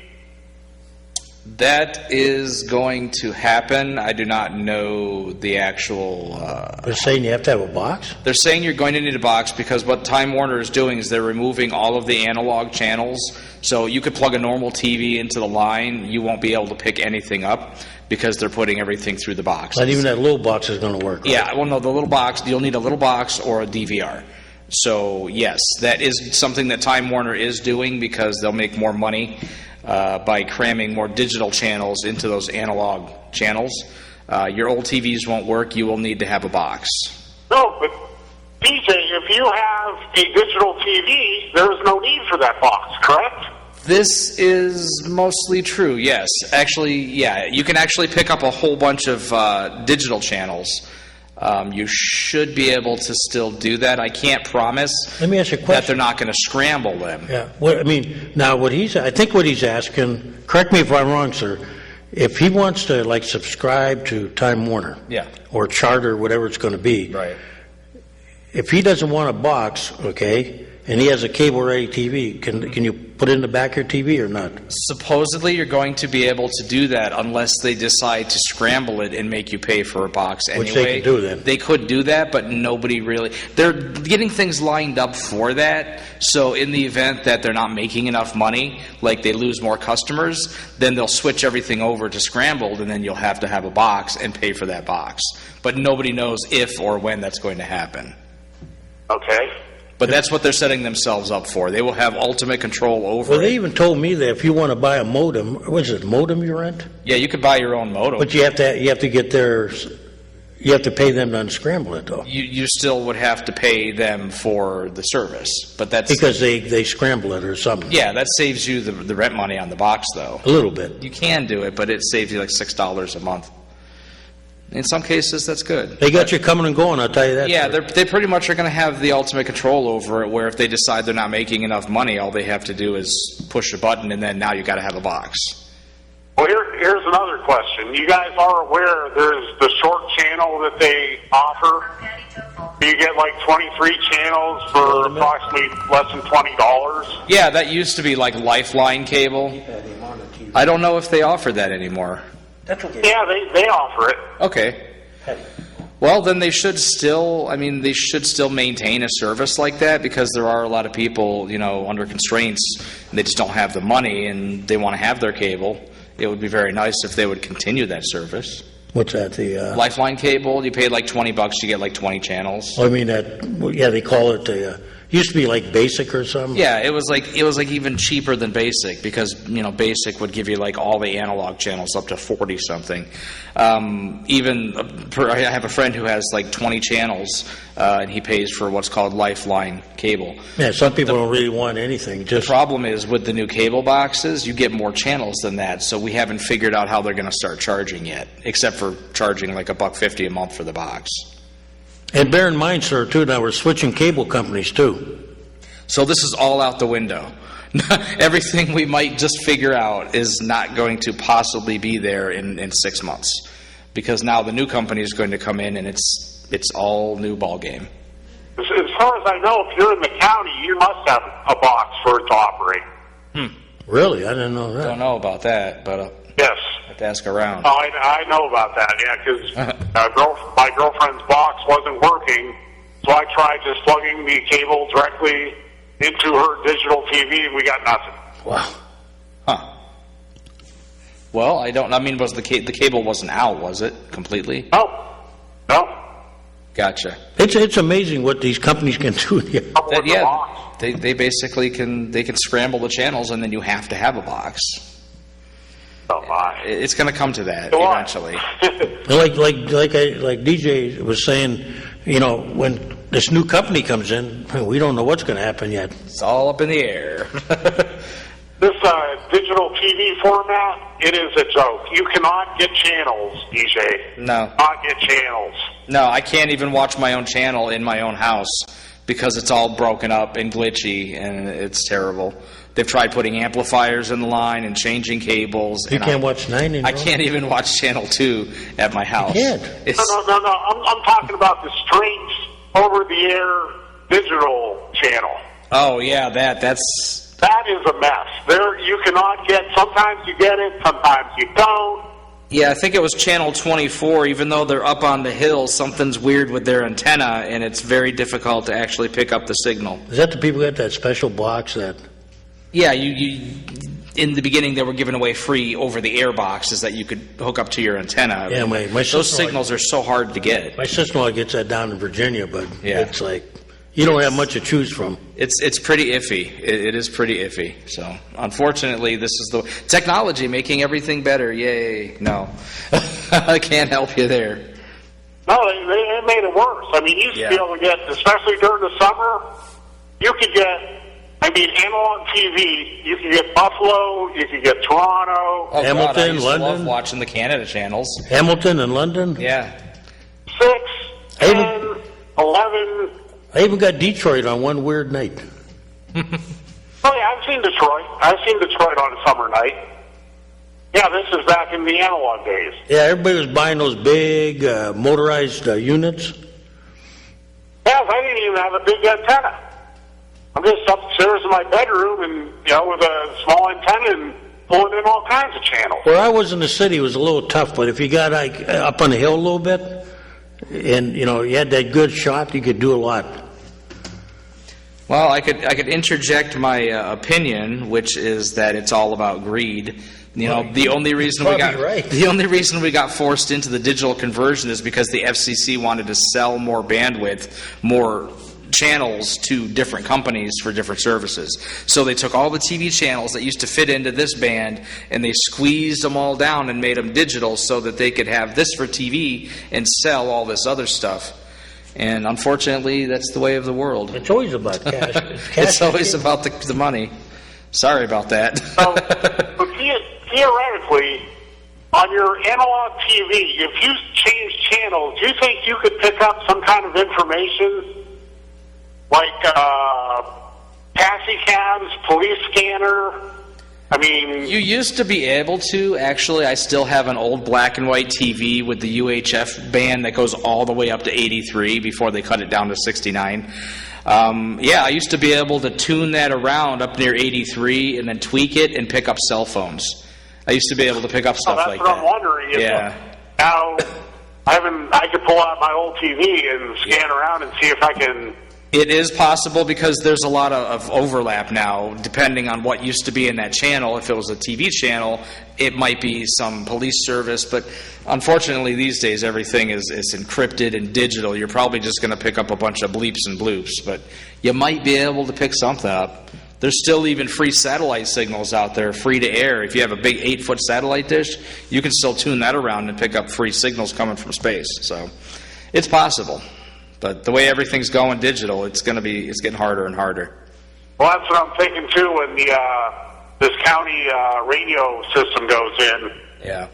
That is going to happen. I do not know the actual...
They're saying you have to have a box?
They're saying you're going to need a box because what Time Warner is doing is they're removing all of the analog channels. So you could plug a normal TV into the line. You won't be able to pick anything up because they're putting everything through the box.
Not even that little box is going to work. Right?
Yeah, well, no, the little box, you'll need a little box or a DVR. So, yes, that is something that Time Warner is doing because they'll make more money by cramming more digital channels into those analog channels. Your old TVs won't work. You will need to have a box.
No, but DJ, if you have a digital TV, there is no need for that box, correct?
This is mostly true, yes. Actually, yeah, you can actually pick up a whole bunch of digital channels You should be able to still do that. I can't promise
Let me ask you a
that
question.
they're not going to scramble them.
Yeah, I mean, now I think what he's asking, correct me if I'm wrong, sir, if he wants to like subscribe to Time Warner.
Yeah.
Or Charter, whatever it's going to be.
Right.
If he doesn't want a box, okay, and he has a cable-ready TV, can you put it in the back of your TV or not?
Supposedly, you're going to be able to do that unless they decide to scramble it and make you pay for a box anyway.
Which they could do then.
They could do that, but nobody really... They're getting things lined up for that, so in the event that they're not making enough money, like they lose more customers, then they'll switch everything over to scrambled, and then you'll have to have a box and pay for that box. But nobody knows if or when that's going to happen.
Okay.
But that's what they're setting themselves up for. They will have ultimate control over
Well,
it.
they even told me that if you want to buy a modem, what is it, modem you rent?
Yeah, you could buy your own modem.
But you have to get you have to pay them to unscramble it, though.
You still would have to pay them for the service, but that's...
Because they scramble it or something.
Yeah, that saves you the rent money on the box, though.
A little bit.
You can do it, but it saves you like $6 a month. In some cases, that's good.
They got you coming and going, I'll tell you that.
Yeah,
sir.
they pretty much are going to have the ultimate control over it, where if they decide they're not making enough money, all they have to do is push a button, and then now you got to have a box.
Well, here's another question. You guys are aware there's the short channel that they offer. You get like 23 channels for approximately less than $20.
Yeah, that used to be like Lifeline cable. I don't know if they offer that anymore.
That's okay.
Yeah, they offer it.
Okay. Well, then they should still, they should still maintain a service like that, because there are a lot of people, under constraints, and they just don't have the money and they want to have their cable. It would be very nice if they would continue that service.
What's that, the...
Lifeline cable, you pay like $20, you get like 20 channels.
I mean, they call it used to be like basic or something.
Yeah, it was like even cheaper than basic, because basic would give you like all the analog channels up to 40 something. I have a friend who has like 20 channels, and he pays for what's called Lifeline cable.
Yeah, some people don't really want anything.
The
Just
problem is with the new cable boxes, you get more channels than that, so we haven't figured out how they're going to start charging yet, except for charging like $1.50 a month for the box.
And bear in mind, sir, too, now we're switching cable companies, too.
So this is all out the window. Everything we might just figure out is not going to possibly be there in 6 months, because now the new company is going to come in, and it's all new ball game.
As far as I know, if you're in the county, you must have a box for it to operate.
Really? I didn't know that.
Don't know about that, but
Yes.
I have to ask around.
Oh, I know about that, yeah, because my girlfriend's box wasn't working, so I tried just plugging the cable directly into her digital TV, and we got nothing.
Wow.
Huh. Well, was the cable wasn't out, was it, completely?
No.
Gotcha.
It's amazing what these companies can do.
With the box.
They basically can scramble the channels, and then you have to have a box.
Oh, my.
It's going to come to that
Go on.
eventually.
Like DJ was saying, when this new company comes in, we don't know what's going to happen yet.
It's all up in the air.
This digital TV format, it is a joke. You cannot get channels, DJ.
No.
Not get channels.
No, I can't even watch my own channel in my own house because it's all broken up and glitchy, and it's terrible. They've tried putting amplifiers in the line and changing cables.
You can't watch 9 anymore?
I can't even watch Channel 2 at my house.
You can't?
No. I'm talking about the strange over-the-air digital channel.
Oh, yeah, that's...
That is a mess. There, you cannot get, sometimes you get it, sometimes you don't.
Yeah, I think it was Channel 24. Even though they're up on the hill, something's weird with their antenna, and it's very difficult to actually pick up the signal.
Is that the people who got that special box that...
Yeah, you in the beginning they were giving away free over-the-air boxes that you could hook up to your antenna.
Yeah, my
those
sister-in-law-
signals are so hard to get.
My sister-in-law gets that down in Virginia, but
Yeah.
it's like, you don't have much to choose from.
It's pretty iffy. It is pretty iffy. So, unfortunately, this is the technology making everything better. Yay. No. I can't help you there.
No, they made it worse. I mean, you used to be able to get, especially during the summer, you could get, analog TV, you could get Buffalo, you could get Toronto.
Oh,
Hamilton,
God, I used to
London.
love watching the Canada channels.
Hamilton and London?
Yeah.
6, 11.
I even got Detroit on one weird night.
Oh, yeah, I've seen Detroit. I've seen Detroit on a summer night. Yeah, this is back in the analog days.
Yeah, everybody was buying those big motorized units.
Yeah, I didn't even have a big antenna. I'm just upstairs in my bedroom and, with a small antenna and pulling in all kinds of channels.
Where I was in the city, it was a little tough, but if you got up on the hill a little bit, and, you had that good shot, you could do a lot.
Well, I could interject my opinion, which is that it's all about greed. The only reason we got forced into the digital conversion is because the FCC wanted to sell more bandwidth, more channels to different companies for different services. So they took all the TV channels that used to fit into this band and they squeezed them all down and made them digital so that they could have this for TV and sell all this other stuff. And unfortunately, that's the way of the world.
It's always about cash.
It's always about the money. Sorry about that.
So theoretically, on your analog TV, if you change channels, do you think you could pick up some kind of information like taxi cabs, police scanner? I mean,
you used to be able to. Actually, I still have an old black and white TV with the UHF band that goes all the way up to 83 before they cut it down to 69. I used to be able to tune that around up near 83 and then tweak it and pick up cell phones. I used to be able to pick up stuff like that.
That's what I'm wondering. Now, I could pull out my old TV and scan around and see if I can.
It is possible because there's a lot of overlap now, depending on what used to be in that channel. If it was a TV channel, it might be some police service, but unfortunately these days everything is encrypted and digital. You're probably just going to pick up a bunch of bleeps and bloops, but you might be able to pick something up. There's still even free satellite signals out there, free to air. If you have a big 8-foot satellite dish, you can still tune that around and pick up free signals coming from space. So it's possible. But the way everything's going digital, it's getting harder and harder.
Well, that's what I'm thinking too. When this county radio system goes in,
yeah,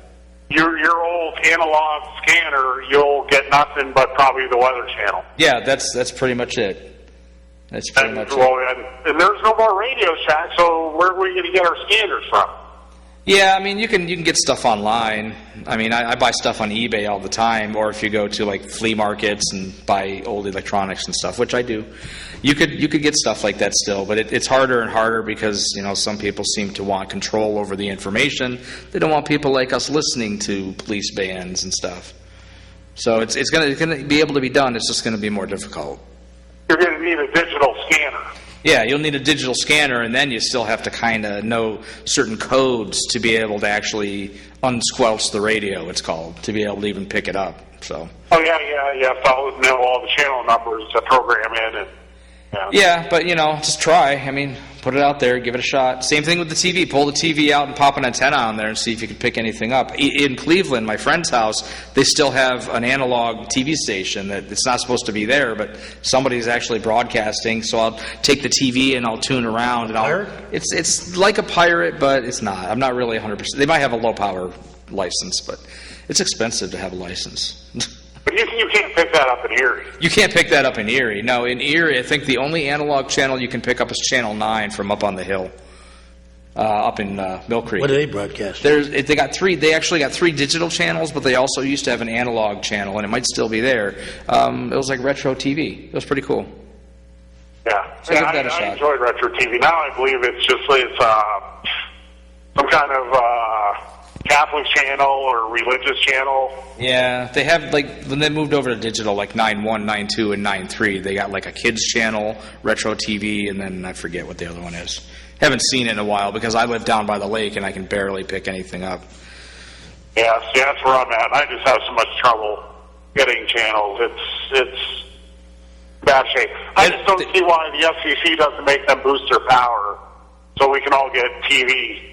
your old analog scanner, you'll get nothing but probably the Weather Channel.
Yeah, that's pretty much it. That's pretty much it.
And there's no more Radio Shack, so where are we going to get our scanners from?
Yeah, I mean, you can get stuff online. I mean, I buy stuff on eBay all the time, or if you go to like flea markets and buy old electronics and stuff, which I do, you could get stuff like that still. But it's harder and harder because some people seem to want control over the information. They don't want people like us listening to police bands and stuff. So it's going to be able to be done. It's just going to be more difficult.
You're going to need a digital scanner.
Yeah, you'll need a digital scanner, and then you still have to kind of know certain codes to be able to actually unsquelch the radio, it's called, to be able to even pick it up. So.
Oh, yeah. You have to know all the channel numbers to program in. And,
yeah, but, just try. I mean, put it out there, give it a shot. Same thing with the TV. Pull the TV out and pop an antenna on there and see if you can pick anything up. In Cleveland, my friend's house, they still have an analog TV station that it's not supposed to be there, but somebody's actually broadcasting. So I'll take the TV and I'll tune around. And
Pirate?
It's like a pirate, but it's not. I'm not really 100%. They might have a low power license, but it's expensive to have a license.
But you can't pick that up in Erie.
You can't pick that up in Erie. No, in Erie, I think the only analog channel you can pick up is Channel 9 from up on the hill, up in Mill Creek.
What do they broadcast?
They got three. They actually got 3 digital channels, but they also used to have an analog channel, and it might still be there. It was like retro TV. It was pretty cool.
Yeah,
so give that a shot.
I enjoyed retro TV. Now I believe it's some kind of Catholic channel or religious channel.
Yeah, they have, like, when they moved over to digital, like 9.1, 9.2, and 9.3, they got like a kids channel, retro TV, and then I forget what the other one is. Haven't seen it in a while because I live down by the lake and I can barely pick anything up.
Yeah, see, that's where I'm at. I just have so much trouble getting channels. It's bad shape. I just don't see why the FCC doesn't make them boost their power so we can all get TV.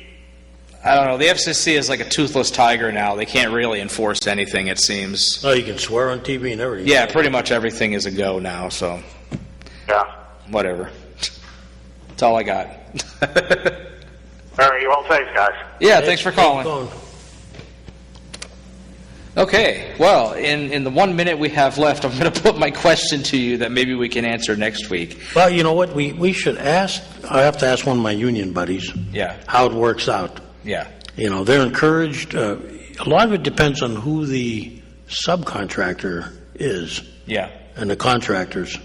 I don't know. The FCC is like a toothless tiger now. They can't really enforce anything, it seems.
Oh, you can swear on TV and everything.
Yeah, pretty much everything is a go now, so.
Yeah.
Whatever. That's all I got.
All right, well, thanks, guys.
Yeah, thanks for calling. Okay, well, in the 1 minute we have left, I'm going to put my question to you that maybe we can answer next week.
Well, you know what? We should ask. I have to ask one of my union buddies.
Yeah.
How it works out.
Yeah.
You know, they're encouraged. A lot of it depends on who the subcontractor is.
Yeah.
And the contractors.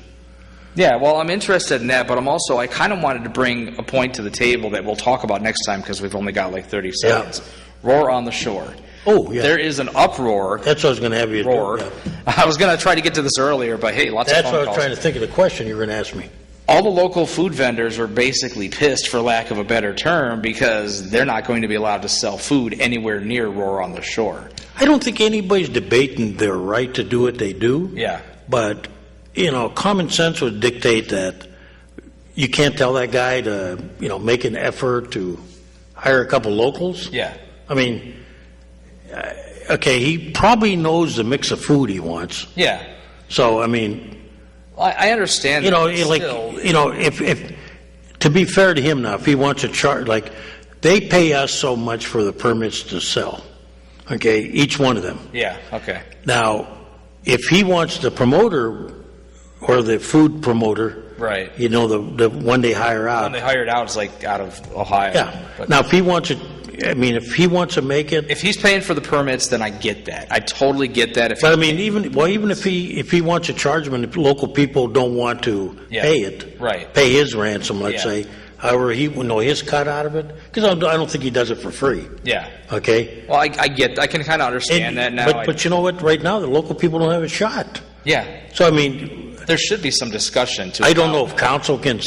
Yeah, well, I'm interested in that, but I kind of wanted to bring a point to the table that we'll talk about next time because we've only got like 30 seconds. Roar on the shore.
Oh, yeah.
There is an uproar.
That's what I was going to have you
roar.
do. Yeah.
I was going to try to get to this earlier, but hey, lots of phone calls.
That's what I was trying to think of the question you were going to ask me.
All the local food vendors are basically pissed, for lack of a better term, because they're not going to be allowed to sell food anywhere near Roar on the Shore.
I don't think anybody's debating their right to do what they do.
Yeah.
But, you know, common sense would dictate that you can't tell that guy to, you know, make an effort to hire a couple locals.
Yeah.
I mean, okay, he probably knows the mix of food he wants.
Yeah.
So, I mean,
I understand.
you know,
that,
like,
still,
you know, if to be fair to him now, if he wants to charge, like, they pay us so much for the permits to sell. Okay, each one of them.
Yeah. Okay.
Now, if he wants the promoter or the food promoter,
Right.
you know, the one they hire out.
When they hired out, it's like out of Ohio.
Yeah.
But
Now, if he wants to, I mean, if he wants to make it,
if he's paying for the permits, then I get that. I totally get that.
but I mean, even if he wants to charge them and the local people don't want to pay it,
right.
pay his ransom, let's
Yeah.
say, however he will know his cut out of it, because I don't think he does it for free.
Yeah.
Okay.
Well, I can kind of understand that now.
But you know what? Right now, the local people don't have a shot.
Yeah.
So I mean,
There should be some discussion to.
I don't know if council can.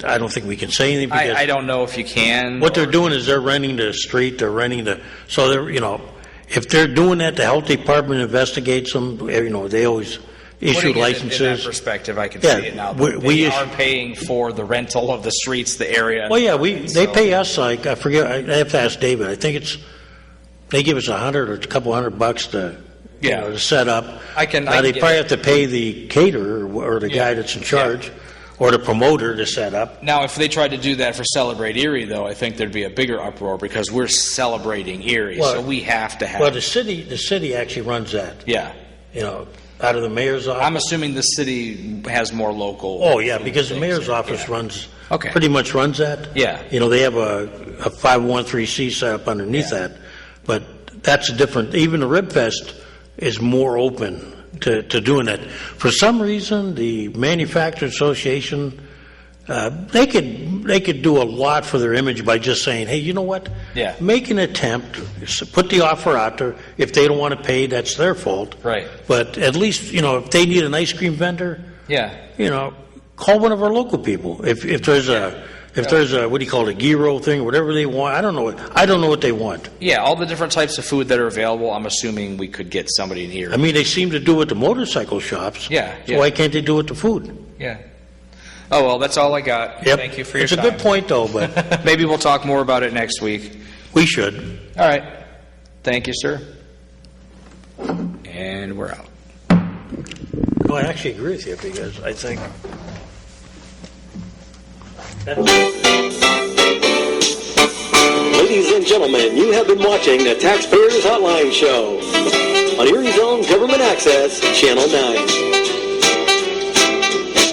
I don't think we can say anything because
I don't know if you can.
what they're doing is they're renting the street. They're renting so they're, you know, if they're doing that, the health department investigates them. You know, they always issue
Putting it
licenses.
in that perspective, I can
Yeah,
see it now.
we
They
issue-
are paying for the rental of the streets, the area.
Well, yeah, they pay us like, I forget. I have to ask David. I think they give us $100 or a couple $100 to. You know, to set up. Now they probably have to pay the caterer or the guy that's in charge, or the promoter to set up.
Now, if they tried to do that for Celebrate Erie, though, I think there'd be a bigger uproar because we're celebrating Erie, so we have to have.
Well, the city actually runs that.
Yeah.
You know, out of the mayor's office.
I'm assuming the city has more local.
Oh yeah, because the mayor's office runs.
Okay.
Pretty much runs that.
Yeah.
You know, they have a 501(c) set up underneath that, but that's different. Even the Rib Fest is more open to doing that. For some reason, the Manufacturers Association, they could do a lot for their image by just saying, hey, you know what?
Yeah.
Make an attempt, put the offer out there. If they don't want to pay, that's their fault.
Right.
But at least, you know, if they need an ice cream vendor,
Yeah.
you know, call one of our local people. If there's a what do you call it, a gyro thing, whatever they want, I don't know what they want.
Yeah, all the different types of food that are available, I'm assuming we could get somebody in here.
I mean, they seem to do it to motorcycle shops.
Yeah,
So
yeah.
why can't they do it to food?
Yeah. Oh, well, that's all I got.
Yep.
Thank you for your
It's
time.
a good point, though, but
Maybe we'll talk more about it next week.
we should.
All right. Thank you, sir. And we're out.
No, I actually agree with you because I think
Ladies and gentlemen, you have been watching the Taxpayers Hotline Show on Erie's own Government Access, Channel 9.